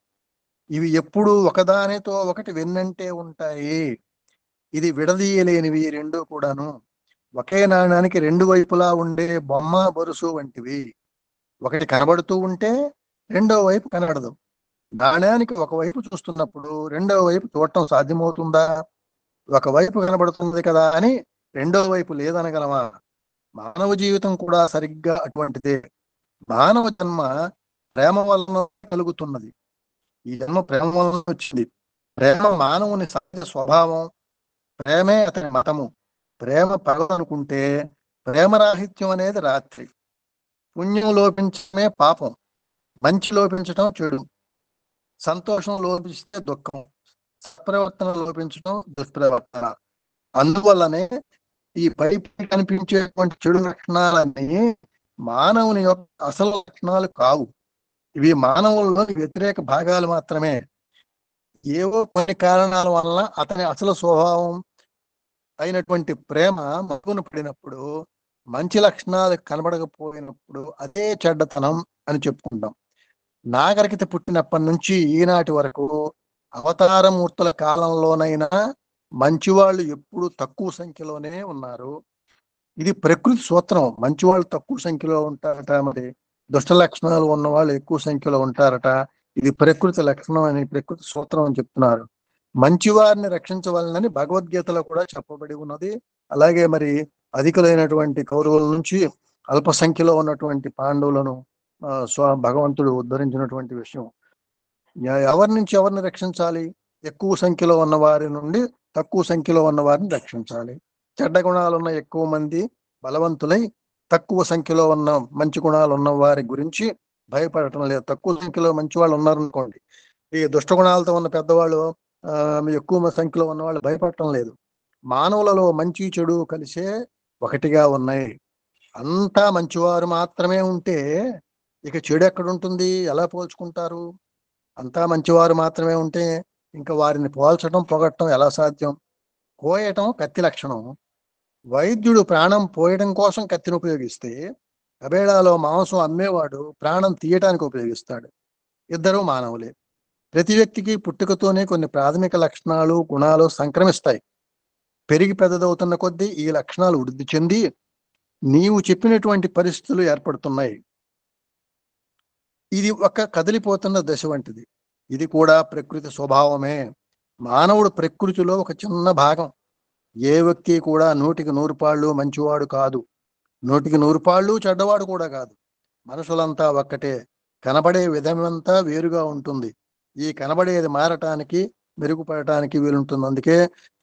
ఇవి ఎప్పుడు ఒకదానితో ఒకటి వెన్నంటే ఉంటాయి. ఇది విడదీయలేనివి రెండు కూడాను. ఒకే నాణానికి రెండు వైపులా ఉండే బొమ్మ, బొరుసు వంటివి. ఒకటి కనబడుతూ ఉంటే రెండో వైపు కనబడదు. నాణ్యానికి ఒకవైపు చూస్తున్నప్పుడు రెండో వైపు చూడటం సాధ్యమవుతుందా? ఒకవైపు కనబడుతుంది కదా అని రెండో వైపు లేదనగలమా? మానవ జీవితం కూడా సరిగ్గా అటువంటిదే. మానవ జన్మ ప్రేమ వలన కలుగుతున్నది. ఈ జన్మ ప్రేమ వలన వచ్చింది. ప్రేమ మానవుని సహజ స్వభావం. ప్రేమే అతని మతము. ప్రేమ పగలనుకుంటే ప్రేమరాహిత్యం అనేది రాత్రి. పుణ్యం లోపించడమే పాపం. మంచి లోపించడం చెడు. సంతోషం లోపిస్తే దుఃఖం. సత్ప్రవర్తన లోపించడం దుష్ప్రవర్తన. అందువల్లనే ఈ పై కనిపించేటువంటి చెడు లక్షణాలన్నీ మానవుని యొక్క అసలు లక్షణాలు కావు. ఇవి మానవుల్లోని వ్యతిరేక భాగాలు మాత్రమే. ఏవో కొన్ని కారణాల వల్ల అతని అసలు స్వభావం అయినటువంటి ప్రేమ మరుగున పడినప్పుడు, మంచి లక్షణాలు కనబడకపోయినప్పుడు అదే చెడ్డతనం అని చెప్పుకుంటాం. నాగరికత పుట్టినప్పటి నుంచి ఈనాటి వరకు అవతారమూర్తుల కాలంలోనైనా మంచివాళ్ళు ఎప్పుడు తక్కువ సంఖ్యలోనే ఉన్నారు. ఇది ప్రకృతి సూత్రం. మంచివాళ్ళు తక్కువ సంఖ్యలో ఉంటారట, మరి దుష్ట లక్షణాలు ఉన్న వాళ్ళు ఎక్కువ సంఖ్యలో ఉంటారట. ఇది ప్రకృతి లక్షణం అని, ప్రకృతి సూత్రం అని చెప్తున్నారు. మంచివారిని రక్షించవాలని భగవద్గీతలో కూడా చెప్పబడి ఉన్నది. అలాగే మరి అధికులైనటువంటి కౌరవుల నుంచి అల్ప సంఖ్యలో ఉన్నటువంటి పాండవులను భగవంతుడు ఉద్ధరించినటువంటి విషయం. ఎవరి నుంచి ఎవరిని రక్షించాలి? ఎక్కువ సంఖ్యలో ఉన్న వారి నుండి తక్కువ సంఖ్యలో ఉన్న వారిని రక్షించాలి. చెడ్డ గుణాలు ఉన్న ఎక్కువ మంది బలవంతులై తక్కువ సంఖ్యలో ఉన్న మంచి గుణాలు ఉన్న వారి గురించి భయపడటం లేదు. తక్కువ సంఖ్యలో మంచి వాళ్ళు ఉన్నారనుకోండి, ఈ దుష్ట గుణాలతో ఉన్న పెద్దవాళ్ళు ఎక్కువ సంఖ్యలో ఉన్న వాళ్ళు భయపడటం లేదు. మానవులలో మంచి చెడు కలిసే ఒకటిగా ఉన్నాయి. అంతా మంచివారు మాత్రమే ఉంటే ఇక చెడు ఎక్కడుంటుంది? ఎలా పోల్చుకుంటారు? అంతా మంచివారు మాత్రమే ఉంటే ఇంకా వారిని పోల్చడం, పొగట్టడం ఎలా సాధ్యం? కోయటం కత్తి లక్షణం. వైద్యుడు ప్రాణం పోయడం కోసం కత్తిని ఉపయోగిస్తే, కబేళాలో మాంసం అమ్మేవాడు ప్రాణం తీయటానికి ఉపయోగిస్తాడు. ఇద్దరూ మానవులే. ప్రతి వ్యక్తికి పుట్టుకతోనే కొన్ని ప్రాథమిక లక్షణాలు, గుణాలు సంక్రమిస్తాయి. పెరిగి పెద్దదవుతున్న కొద్దీ ఈ లక్షణాలు వృద్ధి చెంది నీవు చెప్పినటువంటి పరిస్థితులు ఏర్పడుతున్నాయి. ఇది ఒక కదిలిపోతున్న దశ వంటిది. ఇది కూడా ప్రకృతి స్వభావమే. మానవుడు ప్రకృతిలో ఒక చిన్న భాగం. ఏ వ్యక్తి కూడా 100% మంచివాడు కాదు, 100% చెడ్డవాడు కూడా కాదు. మనుషులంతా ఒక్కటే. కనబడే విధమంతా వేరుగా ఉంటుంది. ఈ కనబడేది మారటానికి, మెరుగుపడటానికి వీలుంటుంది. అందుకే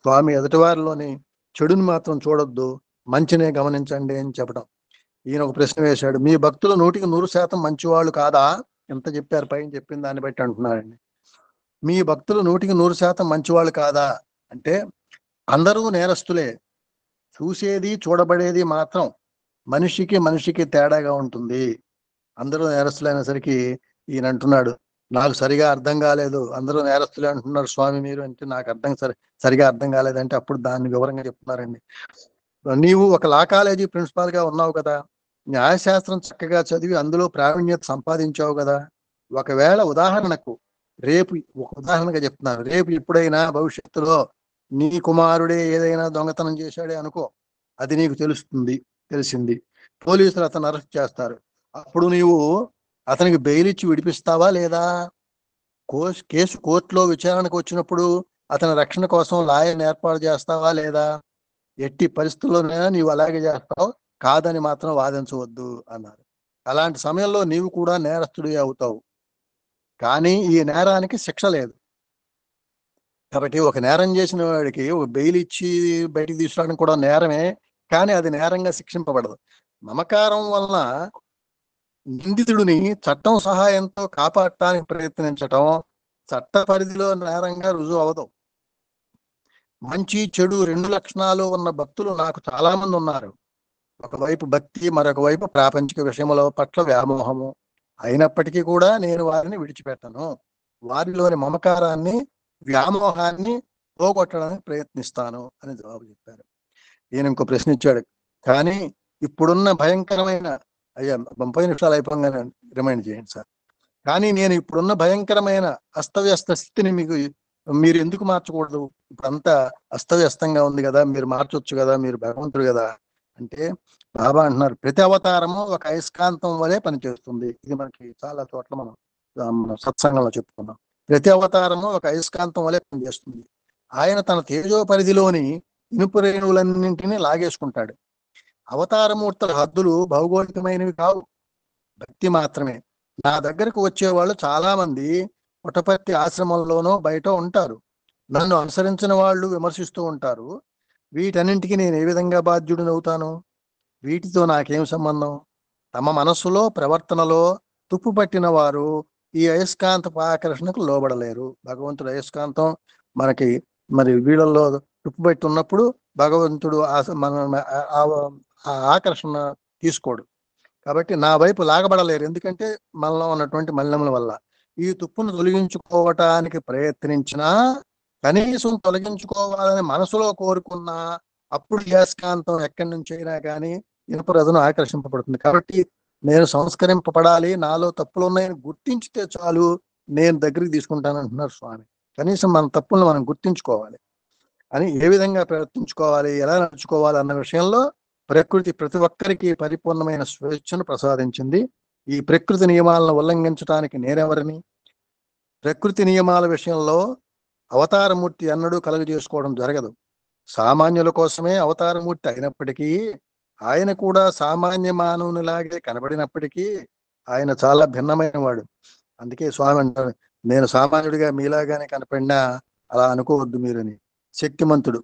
స్వామి ఎదుటివారిలోని చెడుని మాత్రం చూడొద్దు, మంచినే గమనించండి అని చెప్పడం. ఈయన ఒక ప్రశ్న వేశాడు, మీ భక్తులు 100% మంచివాళ్ళు కాదా? ఎంత చెప్పారు, పైన చెప్పిన దాన్ని బట్టి అంటున్నారండి. మీ భక్తులు 100% మంచివాళ్ళు కాదా అంటే, అందరూ నేరస్తులే. చూసేది చూడబడేది మాత్రం మనిషికి తేడాగా ఉంటుంది. అందరూ నేరస్తులైనసరికి ఈయన అంటున్నాడు, నాకు సరిగా అర్థం కాలేదు. అందరూ నేరస్తులే అంటున్నారు స్వామి మీరు అంటే, నాకు సరిగా అర్థం కాలేదంటే అప్పుడు దాన్ని వివరంగా చెప్తున్నారండి. నీవు ఒక లా కాలేజీ ప్రిన్సిపాల్ గా ఉన్నావు కదా, న్యాయశాస్త్రం చక్కగా చదివి అందులో ప్రావీణ్యత సంపాదించావు కదా. ఒకవేళ ఉదాహరణకు రేపు, ఒక ఉదాహరణగా చెప్తున్నాను, రేపు ఎప్పుడైనా భవిష్యత్తులో నీ కుమారుడే ఏదైనా దొంగతనం చేశాడే అనుకో, అది నీకు తెలిసింది, పోలీసులు అతను అరెస్ట్ చేస్తారు. అప్పుడు నీవు అతనికి బెయిల్ ఇచ్చి విడిపిస్తావా లేదా? కేసు కోర్టులో విచారణకు వచ్చినప్పుడు అతని రక్షణ కోసం లాయర్ని ఏర్పాటు చేస్తావా లేదా? ఎట్టి పరిస్థితుల్లోనైనా నీవు అలాగే చేస్తావు, కాదని మాత్రం వాదించవద్దు అన్నారు. అలాంటి సమయంలో నీవు కూడా నేరస్తుడి అవుతావు. కానీ ఈ నేరానికి శిక్ష లేదు. కాబట్టి ఒక నేరం చేసిన వాడికి ఒక బెయిల్ ఇచ్చి బయటికి తీసుకురావడం కూడా నేరమే, కానీ అది నేరంగా శిక్షింపబడదు. మమకారం వలన నిందితుడిని చట్టం సహాయంతో కాపాడటానికి ప్రయత్నించటం చట్ట పరిధిలో నేరంగా రుజువు అవదు. మంచి చెడు 2 లక్షణాలు ఉన్న భక్తులు నాకు చాలా మంది ఉన్నారు. ఒకవైపు భక్తి, మరొక వైపు ప్రాపంచిక విషయముల పట్ల వ్యామోహము. అయినప్పటికీ కూడా నేను వారిని విడిచిపెట్టను. వారిలోని మమకారాన్ని, వ్యామోహాన్ని పోగొట్టడానికి ప్రయత్నిస్తాను అని జవాబు చెప్పారు. ఈయన ఇంకో ప్రశ్న ఇచ్చాడు, కానీ ఇప్పుడున్న భయంకరమైన, అయ్యా 30 నిమిషాలు అయిపోగానే రిమైండ్ చేయండి సార్. కానీ నేను ఇప్పుడున్న భయంకరమైన అస్తవ్యస్త స్థితిని మీరు ఎందుకు మార్చకూడదు? ఇప్పుడంతా అస్తవ్యస్తంగా ఉంది కదా, మీరు మార్చొచ్చు కదా, మీరు భగవంతుడు కదా అంటే, బాబా అంటున్నారు, ప్రతి అవతారము ఒక అయస్కాంతం వలె పనిచేస్తుంది. ఇది మనకి చాలా చోట్ల మనం సత్సంగంలో చెప్పుకున్నాం. ప్రతి అవతారము ఒక అయస్కాంతం వలె పనిచేస్తుంది. ఆయన తన తేజో పరిధిలోని ఇనుపు రేణువులన్నింటినీ లాగేసుకుంటాడు. అవతారమూర్తుల హద్దులు భౌగోళికమైనవి కావు, భక్తి మాత్రమే. నా దగ్గరకు వచ్చేవాళ్ళు చాలా మంది పుట్టపర్తి ఆశ్రమంలోనో బయట ఉంటారు. నన్ను అనుసరించిన వాళ్ళు విమర్శిస్తూ ఉంటారు. వీటన్నింటికి నేను ఏ విధంగా బాధ్యుడినవుతాను? వీటితో నాకేం సంబంధం? తమ మనస్సులో ప్రవర్తనలో తుప్పు పట్టిన వారు ఈ అయస్కాంతపు ఆకర్షణకు లోబడలేరు. భగవంతుడు అయస్కాంతం మనకి మరి వీళ్ళల్లో తుప్పు పట్టి ఉన్నప్పుడు భగవంతుడు ఆ ఆకర్షణ తీసుకోడు. కాబట్టి నా వైపు లాగబడలేరు. ఎందుకంటే మనలో ఉన్నటువంటి మలినముల వల్ల. ఈ తుప్పును తొలగించుకోవటానికి ప్రయత్నించినా, కనీసం తొలగించుకోవాలని మనసులో కోరుకున్నా, అప్పుడు అయస్కాంతం ఎక్కడి నుంచి అయినా కానీ ఇనుపరదను ఆకర్షింపబడుతుంది. కాబట్టి నేను సంస్కరింపబడాలి, నాలో తప్పులు ఉన్నాయని గుర్తించితే చాలు, నేను దగ్గరికి తీసుకుంటాను అంటున్నారు స్వామి. కనీసం మన తప్పులను మనం గుర్తించుకోవాలి అని, ఏ విధంగా ప్రవర్తించుకోవాలి, ఎలా నడుచుకోవాలి అన్న విషయంలో ప్రకృతి ప్రతి ఒక్కరికి పరిపూర్ణమైన స్వేచ్ఛను ప్రసాదించింది. ఈ ప్రకృతి నియమాలను ఉల్లంఘించడానికి నేనెవరిని? ప్రకృతి నియమాల విషయంలో అవతారమూర్తి ఎన్నడూ కలుగజేసుకోవడం జరగదు. సామాన్యుల కోసమే అవతారమూర్తి అయినప్పటికీ, ఆయన కూడా సామాన్య మానవునిలాగే కనబడినప్పటికీ ఆయన చాలా భిన్నమైన వాడు. అందుకే స్వామి అంటారు, నేను సామాన్యుడిగా మీలాగానే కనపడినా అలా అనుకోవద్దు మీరని. శక్తిమంతుడు,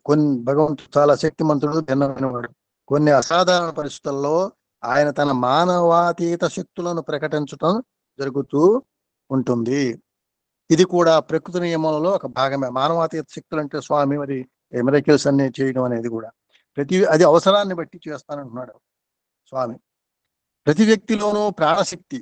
భగవంతుడు చాలా శక్తిమంతుడు, భిన్నమైన వాడు. కొన్ని అసాధారణ పరిస్థితుల్లో ఆయన తన మానవాతీత శక్తులను ప్రకటించటం జరుగుతూ ఉంటుంది. ఇది కూడా ప్రకృతి నియమంలో ఒక భాగమే. మానవాతీత శక్తులు అంటే స్వామి మరి మిరకిల్స్ అన్ని చేయడం అనేది కూడా అది అవసరాన్ని బట్టి చేస్తానంటున్నాడు స్వామి. ప్రతి వ్యక్తిలోనూ ప్రాణశక్తి,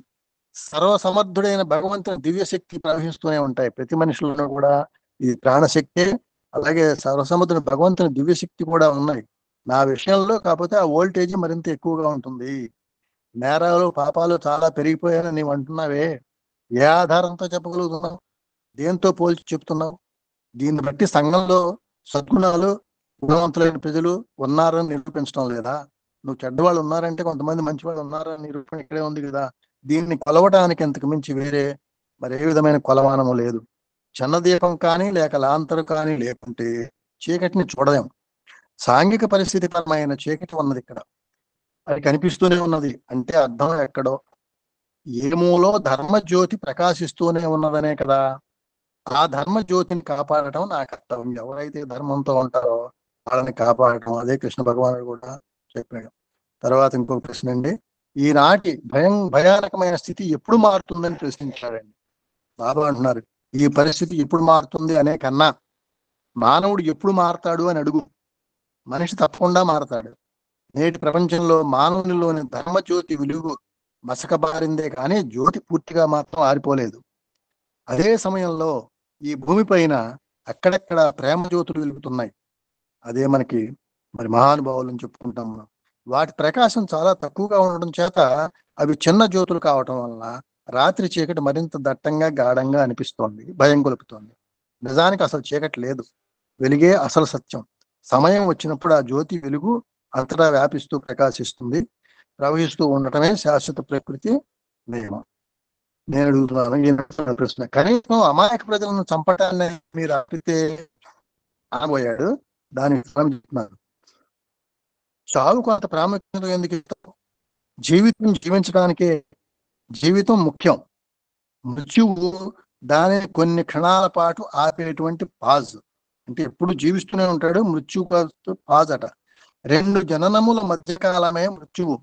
సర్వసమర్థుడైన భగవంతుని దివ్యశక్తి ప్రవహిస్తూనే ఉంటాయి. ప్రతి మనిషిలోనూ కూడా ఇది ప్రాణశక్తి, అలాగే సర్వసమర్థుని భగవంతుని దివ్యశక్తి కూడా ఉన్నాయి. నా విషయంలో కాకపోతే ఆ వోల్టేజ్ మరింత ఎక్కువగా ఉంటుంది. నేరాలు పాపాలు చాలా పెరిగిపోయాయని నీవు అంటున్నావే, ఏ ఆధారంతో చెప్పగలుగుతున్నావు? దేంతో పోల్చి చెప్తున్నావు? దీన్ని బట్టి సంఘంలో సద్గుణాలు గుణవంతులైన ప్రజలు ఉన్నారని నిరూపించడం లేదా? నువ్వు చెడ్డవాళ్ళు ఉన్నారంటే కొంతమంది మంచివాళ్ళు ఉన్నారని నిరూపణ ఇక్కడే ఉంది కదా. దీన్ని కొలవడానికి ఇంతకు మించి వేరే మరి ఏ విధమైన కొలమానము లేదు. చిన్నదీపం కానీ లేక లాంతరు కానీ లేకుంటే చీకటిని చూడలేం. సాంఘిక పరిస్థితి పరమైన చీకటి ఉన్నది ఇక్కడ, అది కనిపిస్తూనే ఉన్నది. అంటే అర్థం ఎక్కడో ఏమూలో ధర్మజ్యోతి ప్రకాశిస్తూనే ఉన్నదనే కదా. ఆ ధర్మజ్యోతిని కాపాడటం నా కర్తవ్యం. ఎవరైతే ధర్మంతో ఉంటారో వాళ్ళని కాపాడటం, అదే కృష్ణ భగవానుడు కూడా చెప్పాడు. తర్వాత ఇంకొక ప్రశ్న అండి, ఈనాటి భయానకమైన స్థితి ఎప్పుడు మారుతుందని ప్రశ్నించాడండి బాబా. అంటున్నారు, ఈ పరిస్థితి ఎప్పుడు మారుతుంది అనే కన్నా మానవుడు ఎప్పుడు మారతాడు అని అడుగు. మనిషి తప్పకుండా మారతాడు. నేటి ప్రపంచంలో మానవునిలోని ధర్మజ్యోతి వెలుగు మసకబారిందే కానీ జ్యోతి పూర్తిగా మాత్రం ఆరిపోలేదు. అదే సమయంలో ఈ భూమి పైన అక్కడక్కడ ప్రేమ జ్యోతులు వెలుగుతున్నాయి. అదే మనకి మరి మహానుభావులను చెప్పుకుంటాం మనం. వాటి ప్రకాశం చాలా తక్కువగా ఉండడం చేత అవి చిన్న జ్యోతులు కావటం వలన రాత్రి చీకటి మరింత దట్టంగా గాఢంగా అనిపిస్తోంది, భయం కొలుపుతోంది. నిజానికి అసలు చీకటి లేదు, వెలుగే అసలు సత్యం. సమయం వచ్చినప్పుడు ఆ జ్యోతి వెలుగు అంతటా వ్యాపిస్తూ ప్రకాశిస్తుంది. ప్రవహిస్తూ ఉండటమే శాశ్వత ప్రకృతి నియమం. నేను అడుగుతున్నాను ఈ ప్రశ్న, కనీసం అమాయక ప్రజలను చంపటాన్ని మీరు ఆపితే అనబోయాడు. దానికి చెప్తున్నారు, చావుకు అంత ప్రాముఖ్యత ఎందుకు ఇస్తావు? జీవితం జీవించడానికే జీవితం ముఖ్యం. మృత్యువు దాని కొన్ని క్షణాల పాటు ఆపేటువంటి పాజ్. అంటే ఎప్పుడు జీవిస్తూనే ఉంటాడు, మృత్యు పాజ్ అట. 2 జననముల మధ్యకాలమే మృత్యువు,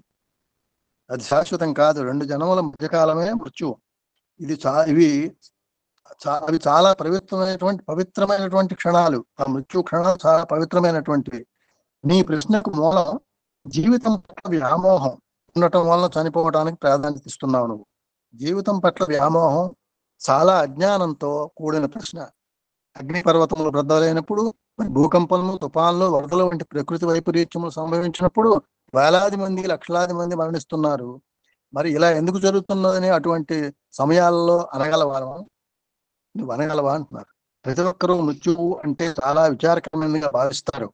అది శాశ్వతం కాదు. 2 జనముల మధ్యకాలమే మృత్యువు. అవి చాలా పవిత్రమైనటువంటి క్షణాలు. ఆ మృత్యు క్షణాలు చాలా పవిత్రమైనటువంటివి. నీ ప్రశ్నకు మూలం జీవితం పట్ల వ్యామోహం ఉండటం వలన చనిపోవడానికి ప్రాధాన్యత ఇస్తున్నావు నువ్వు. జీవితం పట్ల వ్యామోహం చాలా అజ్ఞానంతో కూడిన ప్రశ్న. అగ్నిపర్వతములు బద్దలైనప్పుడు, భూకంపములు, తుఫాన్లు, వరదలు వంటి ప్రకృతి వైపరీత్యములు సంభవించినప్పుడు వేలాది మంది, లక్షలాది మంది మరణిస్తున్నారు. మరి ఇలా ఎందుకు జరుగుతున్నదని అటువంటి సమయాల్లో అనగలవా? నువ్వు అనగలవా అంటున్నారు. ప్రతి ఒక్కరూ మృత్యువు అంటే చాలా విచారకరంగా భావిస్తారు.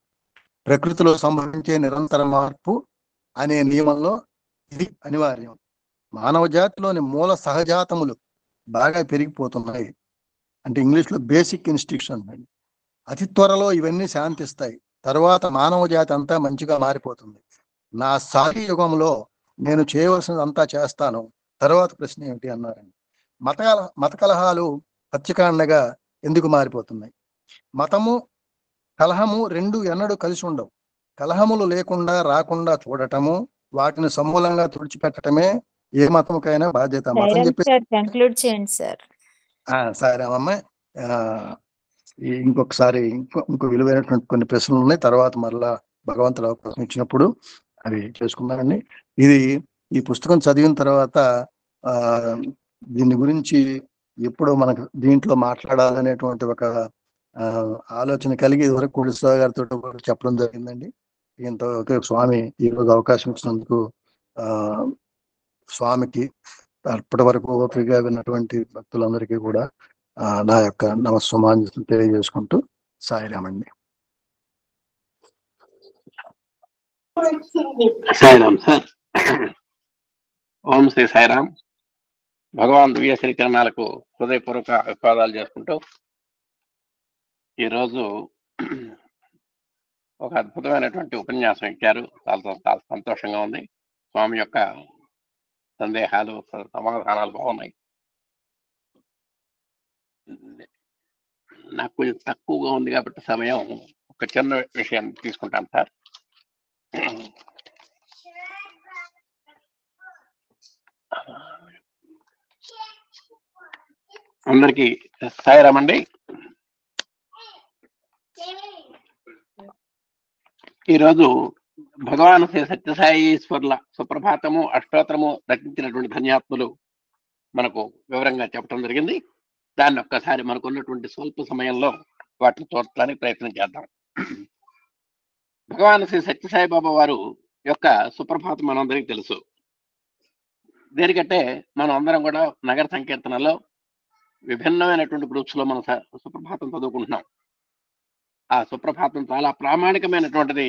ప్రకృతిలో సంభవించే నిరంతర మార్పు అనే నియమంలో ఇది అనివార్యం. మానవ జాతిలోని మూల సహజాతములు బాగా పెరిగిపోతున్నాయి. అంటే ఇంగ్లీష్లో బేసిక్ ఇన్స్టింక్ట్స్ అండి. అతి త్వరలో ఇవన్నీ శాంతిస్తాయి. తరువాత మానవ జాతి అంతా మంచిగా మారిపోతుంది. నా సాగి యుగంలో నేను చేయవలసినదంతా చేస్తాను. తర్వాత ప్రశ్న ఏమిటి అన్నారండి. మత కలహాలు హత్యకాండగా ఎందుకు మారిపోతున్నాయి? మతము కలహము రెండు ఎన్నడూ కలిసి ఉండవు. కలహములు లేకుండా రాకుండా చూడటము, వాటిని సమూలంగా తుడిచిపెట్టడమే ఏ మతంకైనా బాధ్యత. మతం చెప్పి కంక్లూడ్ చేయండి సార్. సరే అమ్మ, ఇంకొకసారి ఇంకో విలువైనటువంటి కొన్ని ప్రశ్నలు ఉన్నాయి. తర్వాత మరలా భగవంతుడు అవకాశం ఇచ్చినప్పుడు అవి చేసుకుందామండి. ఈ పుస్తకం చదివిన తర్వాత దీని గురించి ఎప్పుడు మనకు దీంట్లో మాట్లాడాలనేటువంటి ఒక ఆలోచన కలిగి ఇదివరకు కుడిశ్రావు గారితో చెప్పడం జరిగిందండి. దీంతో స్వామి ఈరోజు అవకాశం ఇచ్చినందుకు స్వామికి అప్పటి వరకు ఓపికగా విన్నటువంటి భక్తులందరికీ కూడా నా యొక్క నమస్సుమాంజలు తెలియజేసుకుంటూ సాయిరామండి. సాయిరామ్ సార్. ఓం శ్రీ సాయిరామ్. భగవాన్ దివ్య శ్రీకరణాలకు హృదయపూర్వక అభివాదాలు చేసుకుంటూ ఈరోజు ఒక అద్భుతమైనటువంటి ఉపన్యాసం ఇచ్చారు. చాలా సంతోషంగా ఉంది. స్వామి యొక్క సందేహాలు సమాధానాలు బాగున్నాయి. నాకు కొంచెం తక్కువగా ఉంది కాబట్టి సమయం ఒక చిన్న విషయాన్ని తీసుకుంటాను సార్. అందరికీ సాయిరామ్ అండి. ఈరోజు భగవాన్ శ్రీ సత్యసాయి ఈశ్వర్ల సుప్రభాతము అష్టోత్తరము రచించినటువంటి ధన్యాత్ములు మనకు వివరంగా చెప్పడం జరిగింది. దాన్ని ఒక్కసారి మనకు ఉన్నటువంటి స్వల్ప సమయంలో వాటిని చూడటానికి ప్రయత్నం చేద్దాం. భగవాన్ శ్రీ సత్యసాయి బాబా వారు యొక్క సుప్రభాతం మనందరికీ తెలుసు. దేనికంటే మనం అందరం కూడా నగర సంకీర్తనలో విభిన్నమైనటువంటి గ్రూప్స్ లో మనం సుప్రభాతం చదువుకుంటున్నాం. ఆ సుప్రభాతం చాలా ప్రామాణికమైనటువంటిది.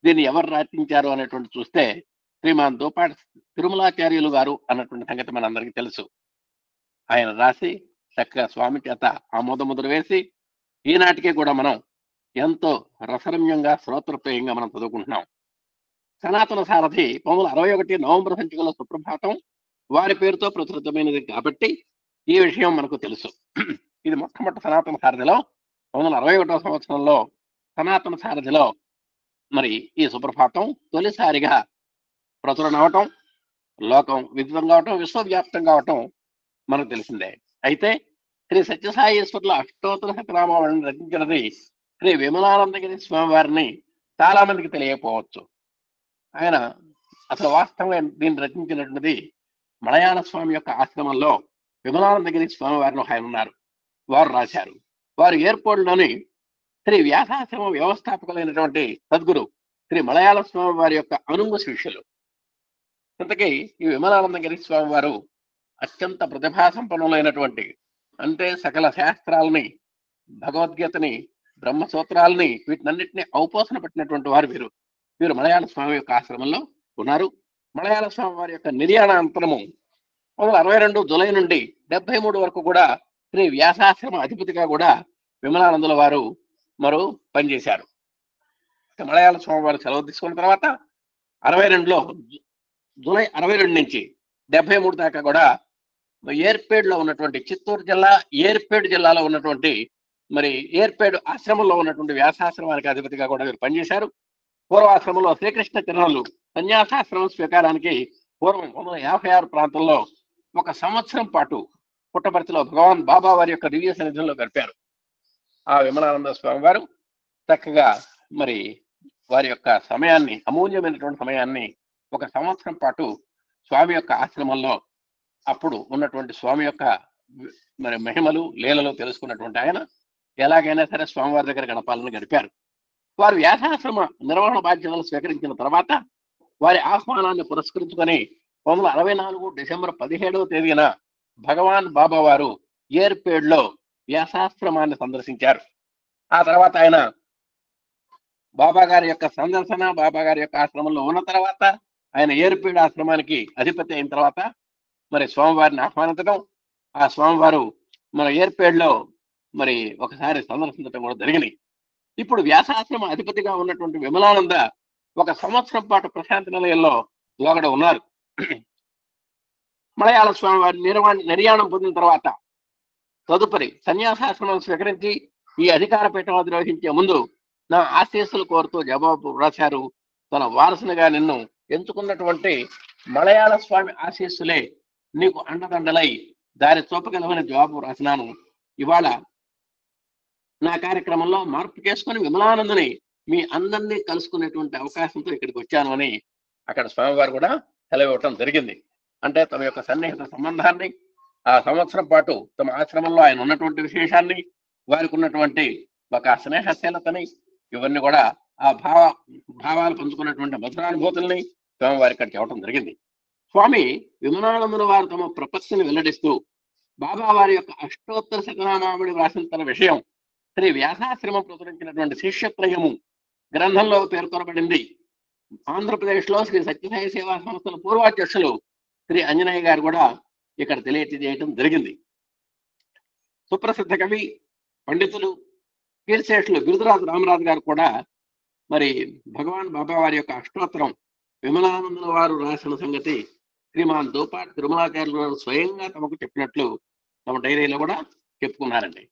దీన్ని ఎవరు రచించారు అనేటువంటి చూస్తే శ్రీమాన్ దోపాటి తిరుమలాచార్యులు గారు అన్నటువంటి సంగతి మనందరికీ తెలుసు. ఆయన రాసి చక్కగా స్వామి చేత ఆమోదముద్ర వేసి ఈనాటికే కూడా మనం ఎంతో రసరమ్యంగా శ్రోత్రప్రేయంగా మనం చదువుకుంటున్నాం. సనాతన సారథి 1961 నవంబర్ సంచికలో సుప్రభాతం వారి పేరుతో ప్రచురితమైనది కాబట్టి ఈ విషయం మనకు తెలుసు. ఇది మొట్టమొదటి సనాతన సారథిలో 1961వ సంవత్సరంలో సనాతన సారథిలో మరి ఈ సుప్రభాతం తొలిసారిగా ప్రచురణ అవటం, లోకం విదితం కావటం, విశ్వవ్యాప్తం కావటం మనకు తెలిసిందే. అయితే శ్రీ సత్యసాయి ఈశ్వర్ల అష్టోత్తర శతనామావళిని రచించినది శ్రీ విమలానందగిరి స్వామి వారిని చాలా మందికి తెలియకపోవచ్చు. ఆయన అసలు వాస్తవంగా దీన్ని రచించినటువంటిది మలయాళ స్వామి యొక్క ఆశ్రమంలో విమలానందగిరి స్వామి వారిని ఆయన ఉన్నారు. వారు రాశారు. వారు ఎయిర్పోర్ట్లోని శ్రీ వ్యాసాశ్రమ వ్యవస్థాపకులైనటువంటి సద్గురు శ్రీ మలయాళ స్వామి వారి యొక్క అనుంగు శిష్యులు. ఇంతకీ ఈ విమలానందగిరి స్వామి వారు అత్యంత ప్రతిభా సంపన్నులైనటువంటి, అంటే సకల శాస్త్రాలని, భగవద్గీతని, బ్రహ్మసూత్రాలని వీటినన్నింటినీ ఔపోసన పెట్టినటువంటి వారు వీరు మలయాళ స్వామి యొక్క ఆశ్రమంలో ఉన్నారు. మలయాళ స్వామి వారి యొక్క నిర్యాణాంతరము 1962 జూలై నుండి 73 వరకు కూడా శ్రీ వ్యాసాశ్రమ అధిపతిగా కూడా విమలానందుల వారు పనిచేశారు. మలయాళ స్వామి వారు సెలవు తీసుకున్న తర్వాత 62లో జూలై 62 నుంచి 73 దాకా కూడా ఏర్పేడులో ఉన్నటువంటి చిత్తూరు జిల్లా ఏర్పేడు జిల్లాలో ఉన్నటువంటి ఏర్పేడు ఆశ్రమంలో ఉన్నటువంటి వ్యాసాశ్రమానికి అధిపతిగా కూడా వీరు పనిచేశారు. పూర్వాశ్రమంలో శ్రీకృష్ణ తిరునాళ్ళు సన్యాసాశ్రమం స్వీకారానికి పూర్వం 1956 ప్రాంతంలో 1 సంవత్సరం పాటు పుట్టపర్తిలో భగవాన్ బాబా వారి యొక్క దివ్య సన్నిధిలో గడిపారు. ఆ విమలానంద స్వామి వారు చక్కగా వారి యొక్క సమయాన్ని, అమూల్యమైనటువంటి సమయాన్ని 1 సంవత్సరం పాటు స్వామి యొక్క ఆశ్రమంలో అప్పుడు ఉన్నటువంటి స్వామి యొక్క మహిమలు లీలలు తెలుసుకున్నటువంటి ఆయన ఎలాగైనా సరే స్వామివారి దగ్గర గడపాలని గడిపారు. వారు వ్యాసాశ్రమ నిర్వహణ బాధ్యతలు స్వీకరించిన తర్వాత వారి ఆహ్వానాన్ని పురస్కరించుకొని 1964 డిసెంబర్ 17వ తేదీన భగవాన్ బాబా వారు ఏర్పేడులో వ్యాసాశ్రమాన్ని సందర్శించారు. ఆ తర్వాత ఆయన బాబా గారి యొక్క సందర్శన, బాబా గారి యొక్క ఆశ్రమంలో ఉన్న తర్వాత ఆయన ఏర్పేడు ఆశ్రమానికి అధిపతి అయిన తర్వాత స్వామివారిని ఆహ్వానించడం, ఆ స్వామివారు ఏర్పేడులో మరి ఒకసారి సందర్శించడం కూడా జరిగినాయి. ఇప్పుడు వ్యాసాశ్రమ అధిపతిగా ఉన్నటువంటి విమలానంద ఒక సంవత్సరం పాటు ప్రశాంతి నిలయంలో లోగడ ఉన్నారు. మలయాళ స్వామి వారి నిర్యాణం పొందిన తర్వాత తదుపరి సన్యాసాశ్రమం స్వీకరించి ఈ అధికార పీఠం అధిరోహించే ముందు నా ఆశీస్సులు కోరుతూ జవాబు రాశారు. తన వారసునిగా నిన్ను ఎంచుకున్నటువంటి మలయాళ స్వామి ఆశీస్సులే నీకు అండదండలై దారి చూపగలవని జవాబు రాసినాను. ఇవాళ నా కార్యక్రమంలో మార్పు చేసుకుని విమలానందని మీ అందరినీ కలుసుకునేటువంటి అవకాశంతో ఇక్కడికి వచ్చాను అని అక్కడ స్వామివారు కూడా సెలవివ్వటం జరిగింది. అంటే తమ యొక్క సన్నిహిత సంబంధాన్ని, ఆ సంవత్సరం పాటు తమ ఆశ్రమంలో ఆయన ఉన్నటువంటి విశేషాన్ని, వారికి ఉన్నటువంటి ఒక స్నేహశీలతని, ఇవన్నీ కూడా ఆ భావాలు పంచుకున్నటువంటి మధురానుభూతుల్ని స్వామివారి ఇక్కడ చెప్పడం జరిగింది. స్వామి విమలానందుల వారు తమ ప్రపత్తిని వెల్లడిస్తూ బాబా వారి యొక్క అష్టోత్తర శతనామావళి వ్రాసిన తన విషయం శ్రీ వ్యాసాశ్రమం ప్రచురించినటువంటి శిష్యత్రయము గ్రంథంలో పేర్కొనబడింది. ఆంధ్రప్రదేశ్లో శ్రీ సత్యసాయి సేవా సంస్థల పూర్వాధ్యక్షులు శ్రీ అంజనేయ గారు కూడా ఇక్కడ తెలియజేయటం జరిగింది. సుప్రసిద్ధ కవి పండితులు కీర్తిశేషులు బిరుదురాజు రామరాజు గారు కూడా మరి భగవాన్ బాబా వారి యొక్క అష్టోత్తరం విమలానందుల వారు రాసిన సంగతి శ్రీమాన్ దోపాటి తిరుమలాచార్యులు గారు స్వయంగా తమకు చెప్పినట్లు తమ డైరీలో కూడా చెప్పుకున్నారండి.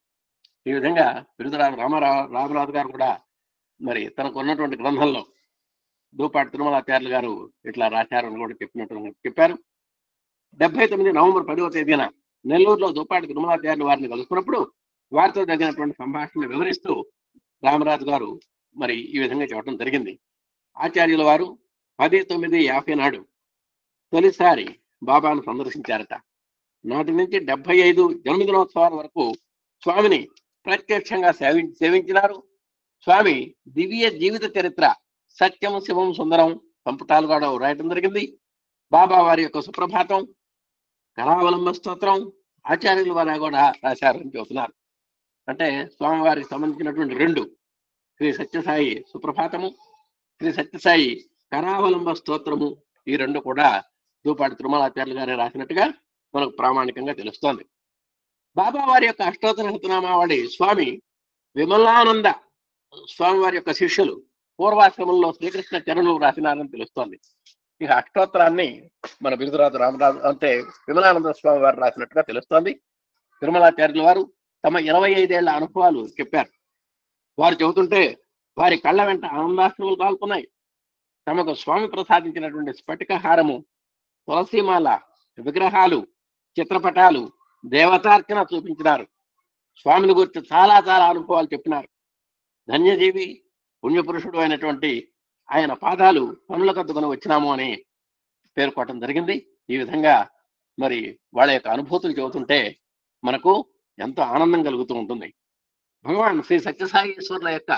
ఈ విధంగా బిరుదురాజు రామరాజు గారు కూడా మరి తనకు ఉన్నటువంటి గ్రంథంలో దోపాటి తిరుమలాచార్యులు గారు ఇట్లా రాశారని కూడా చెప్పారు. 79 నవంబర్ 10వ తేదీన నెల్లూరులో దోపాటి తిరుమలాచార్యులు వారిని కలుసుకున్నప్పుడు వారితో జరిగినటువంటి సంభాషణ వివరిస్తూ రామరాజు గారు మరి ఈ విధంగా చెప్పడం జరిగింది. ఆచార్యుల వారు 10/9/50 నాడు తొలిసారి బాబాను సందర్శించారట. నాటి నుంచి 75 జన్మదినోత్సవాల వరకు స్వామిని ప్రత్యక్షంగా సేవించినారు. స్వామి దివ్య జీవిత చరిత్ర సత్యం శివం సుందరం సంపుటాలు కూడా రాయటం జరిగింది. బాబా వారి యొక్క సుప్రభాతం, కరావలంబ స్తోత్రం ఆచార్యుల వారు కూడా రాశారని చెబుతున్నారు. అంటే స్వామివారికి సంబంధించినటువంటి 2 శ్రీ సత్యసాయి సుప్రభాతము, శ్రీ సత్యసాయి కరావలంబ స్తోత్రము, ఈ 2 కూడా దూపాటి తిరుమలాచార్యులు గారే రాసినట్టుగా మనకు ప్రామాణికంగా తెలుస్తోంది. బాబా వారి యొక్క అష్టోత్తర శతనామావళి స్వామి విమలానంద స్వామివారి యొక్క శిష్యులు పూర్వాశ్రమంలో శ్రీకృష్ణ చరణులు రాసినారని తెలుస్తోంది. ఇక అష్టోత్తరాన్ని మన బిరుదురాజు రామరాజు అంటే విమలానంద స్వామి వారు రాసినట్టుగా తెలుస్తోంది. తిరుమలాచార్యుల వారు తమ 25 ఏళ్ల అనుభవాలు చెప్పారు. వారు చెబుతుంటే వారి కళ్ళ వెంట ఆనందాశ్రములు పాల్గొన్నాయి. తమకు స్వామి ప్రసాదించినటువంటి స్ఫటికహారము, తులసిమాల, విగ్రహాలు, చిత్రపటాలు, దేవతార్చన చూపించినారు. స్వామిని గురించి చాలా అనుభవాలు చెప్పినారు. ధన్యజీవి పుణ్యపురుషుడు అయినటువంటి ఆయన పాదాలు పనుల కద్దుకొని వచ్చినాము అని పేర్కోవటం జరిగింది. ఈ విధంగా మరి వాళ్ళ యొక్క అనుభూతులు చెబుతుంటే మనకు ఎంతో ఆనందం కలుగుతూ ఉంటుంది. భగవాన్ శ్రీ సత్యసాయి ఈశ్వరుల యొక్క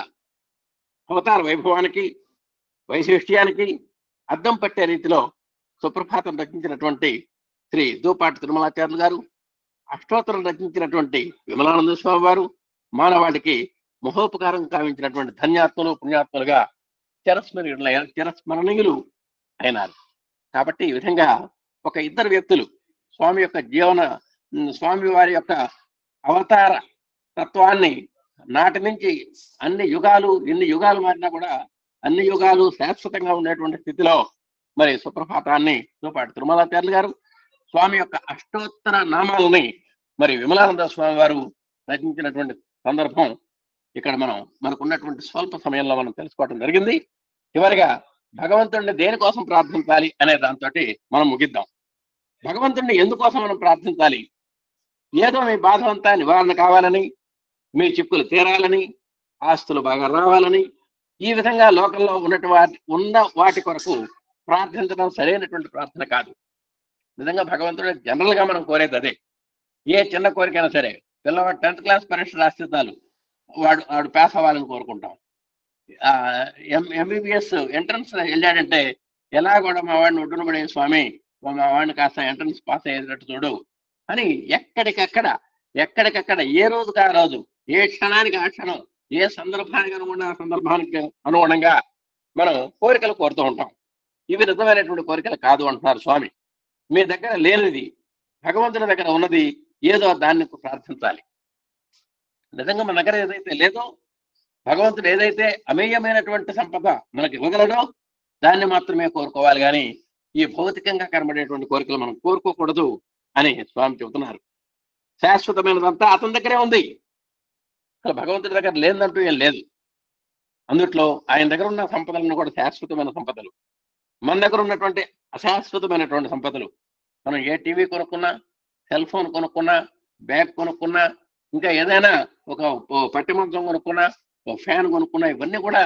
అవతార వైభవానికి, వైశిష్ట్యానికి అద్దం పట్టే రీతిలో సుప్రభాతం రచించినటువంటి శ్రీ దూపాటి తిరుమలాచార్యులు గారు, అష్టోత్తరం రచించినటువంటి విమలానంద స్వామి వారు మానవాళికి మహోపకారం కావించినటువంటి ధన్యాత్మలు, పుణ్యాత్మలుగా చిరస్మరణీయులు అయినారు. కాబట్టి ఈ విధంగా ఒక ఇద్దరు వ్యక్తులు స్వామి యొక్క స్వామి వారి యొక్క అవతార తత్వాన్ని నాటి నుంచి అన్ని యుగాలు, ఎన్ని యుగాలు మారినా కూడా అన్ని యుగాలు శాశ్వతంగా ఉండేటువంటి స్థితిలో మరి సుప్రభాతాన్ని దూపాటి తిరుమలాచార్యులు గారు, స్వామి యొక్క అష్టోత్తర నామాలని మరి విమలానంద స్వామి వారు రచించినటువంటి సందర్భం ఇక్కడ మనకున్నటువంటి స్వల్ప సమయంలో మనం తెలుసుకోవడం జరిగింది. చివరిగా భగవంతుడిని దేనికోసం ప్రార్థించాలి అనే దాంతో మనం ముగిద్దాం. భగవంతుడిని ఎందుకోసం మనం ప్రార్థించాలి? ఏదో మీ బాధ అంతా నివారణ కావాలని, మీ చిక్కులు తీరాలని, ఆస్తులు బాగా రావాలని, ఈ విధంగా లోకంలో ఉన్న వాటి కొరకు ప్రార్థించడం సరైనటువంటి ప్రార్థన కాదు. నిజంగా భగవంతుడు జనరల్ గా మనం కోరేది అదే. ఏ చిన్న కోరికైనా సరే, పిల్లవాడు 10th క్లాస్ పరీక్ష రాస్తే చాలు వాడు పాస్ అవ్వాలని కోరుకుంటాం. MBBS ఎంట్రన్స్ వెళ్ళాడంటే ఎలా కూడా మా వాడిని ఒడ్డునబడే స్వామి, మా వాడిని కాస్త ఎంట్రన్స్ పాస్ అయ్యేటట్టు చూడు అని ఎక్కడికక్కడ ఏ రోజుకి ఆ రోజు, ఏ క్షణానికి ఆ క్షణం, ఏ సందర్భానికి సందర్భానికి అనుగుణంగా మనం కోరికలు కోరుతూ ఉంటాం. ఇవి నిజమైనటువంటి కోరికలు కాదు అంటున్నారు స్వామి. మీ దగ్గర లేనిది భగవంతుని దగ్గర ఉన్నది ఏదో దాన్ని ప్రార్థించాలి. నిజంగా మన దగ్గర ఏదైతే లేదో, భగవంతుడు ఏదైతే అమేయమైనటువంటి సంపద మనకి ఇవ్వగలడో దాన్ని మాత్రమే కోరుకోవాలి, కానీ ఈ భౌతికంగా కనబడేటువంటి కోరికలు మనం కోరుకోకూడదు అని స్వామి చెబుతున్నారు. శాశ్వతమైనదంతా అతని దగ్గరే ఉంది. అసలు భగవంతుడి దగ్గర లేదంటూ ఏం లేదు. అందుట్లో ఆయన దగ్గర ఉన్న సంపదలను కూడా శాశ్వతమైన సంపదలు, మన దగ్గర ఉన్నటువంటి అశాశ్వతమైనటువంటి సంపదలు. మనం ఏ టీవీ కొనుక్కున్నా, సెల్ ఫోన్ కొనుక్కున్నా, బ్యాగ్ కొనుక్కున్నా, ఇంకా ఏదైనా ఒక పట్టి మంచం కొనుక్కున్నా, ఒక ఫ్యాన్ కొనుక్కున్నా, ఇవన్నీ కూడా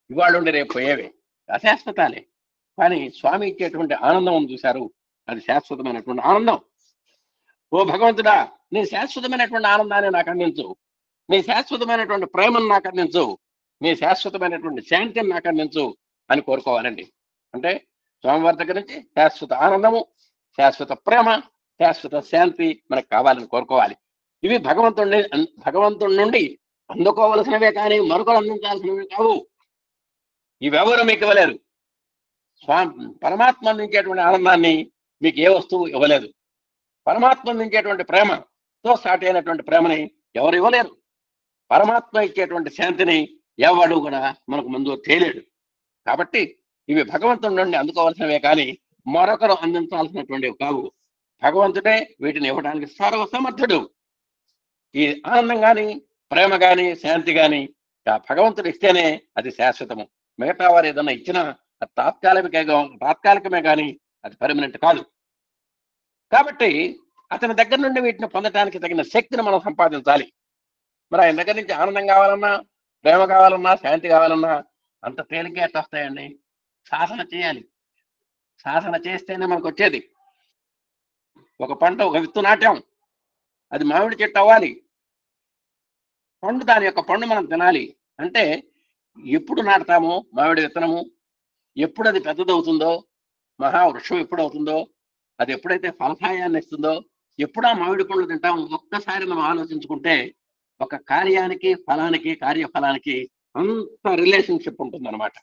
ఇవాళ ఉండి రేపు పోయేవే, అశాశ్వతాలే. కానీ స్వామి ఇచ్చేటువంటి ఆనందం ఉంది చూశారు, అది శాశ్వతమైనటువంటి ఆనందం. ఓ భగవంతుడా, నీ శాశ్వతమైనటువంటి ఆనందాన్ని నాకు అందించు, నీ శాశ్వతమైనటువంటి ప్రేమను నాకు అందించు, నీ శాశ్వతమైనటువంటి శాంతిని నాకు అందించు అని కోరుకోవాలండి. అంటే స్వామివారి దగ్గర నుంచి శాశ్వత ఆనందము, శాశ్వత ప్రేమ, శాశ్వత శాంతి మనకు కావాలని కోరుకోవాలి. ఇవి భగవంతుడి నుండి అందుకోవలసినవే, కానీ మరొకరు అందించాల్సినవి కావు. ఇవెవరు మీకు ఇవ్వలేరు. పరమాత్మ అందించేటువంటి ఆనందాన్ని మీకు ఏ వస్తువు ఇవ్వలేదు. పరమాత్మ అందించేటువంటి ప్రేమతో సాటి అయినటువంటి ప్రేమని ఎవరు ఇవ్వలేరు. పరమాత్మ ఇచ్చేటువంటి శాంతిని ఎవడు కూడా మనకు ముందు తేలేడు. కాబట్టి ఇవి భగవంతుడి నుండి అందుకోవాల్సినవే, కానీ మరొకరు అందించాల్సినటువంటివి కావు. భగవంతుడే వీటిని ఇవ్వడానికి సర్వసమర్థుడు. ఈ ఆనందం కానీ, ప్రేమ కానీ, శాంతి కానీ భగవంతుడు ఇస్తేనే అది శాశ్వతము. మిగతా వారు ఏదన్నా ఇచ్చినా అది తాత్కాలికమే కానీ అది పర్మనెంట్ కాదు. కాబట్టి అతని దగ్గర నుండి వీటిని పొందడానికి తగిన శక్తిని మనం సంపాదించాలి. మరి ఆయన దగ్గర నుంచి ఆనందం కావాలన్నా, ప్రేమ కావాలన్నా, శాంతి కావాలన్నా అంత తేలిగ్గా ఎట్లా వస్తాయండి? సాధన చేయాలి. సాధన చేస్తేనే మనకు వచ్చేది. ఒక పంట, ఒక విత్తు నాట్యం, అది మామిడి చెట్టు అవ్వాలి. పండు, దాని యొక్క పండు మనం తినాలి అంటే ఎప్పుడు నాటుతామో మామిడి విత్తనము, ఎప్పుడు అది పెద్దదవుతుందో, మహావృక్షం ఎప్పుడు అవుతుందో, అది ఎప్పుడైతే ఫలసాయాన్ని ఇస్తుందో, ఎప్పుడు ఆ మామిడి పండ్లు తింటాం, ఒక్కసారి మనం ఆలోచించుకుంటే ఒక కార్యానికి, ఫలానికి, కార్యఫలానికి అంత రిలేషన్షిప్ ఉంటుందన్నమాట.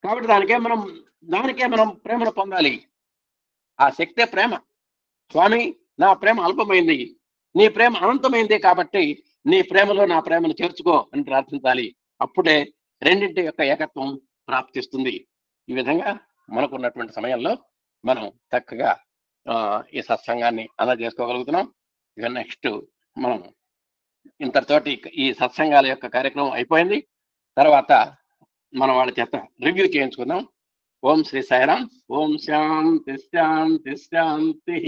కాబట్టి దానికే మనం ప్రేమను పొందాలి. ఆ శక్తే ప్రేమ. స్వామి, నా ప్రేమ అల్పమైంది, నీ ప్రేమ అనంతమైంది, కాబట్టి నీ ప్రేమలో నా ప్రేమను చేర్చుకో అని ప్రార్థించాలి. అప్పుడే రెండింటి యొక్క ఏకత్వం ప్రాప్తిస్తుంది. ఈ విధంగా మనకున్నటువంటి సమయంలో మనం చక్కగా ఈ సత్సంగాన్ని అందజేసుకోగలుగుతున్నాం. ఇక నెక్స్ట్ మనం ఇంతతోటి ఈ సత్సంగాల యొక్క కార్యక్రమం అయిపోయింది. తర్వాత మనం వాళ్ళ చేత రివ్యూ చేయించుకుందాం. ఓం శ్రీ సాయిరాం. ఓం శాంతి శాంతి శాంతి.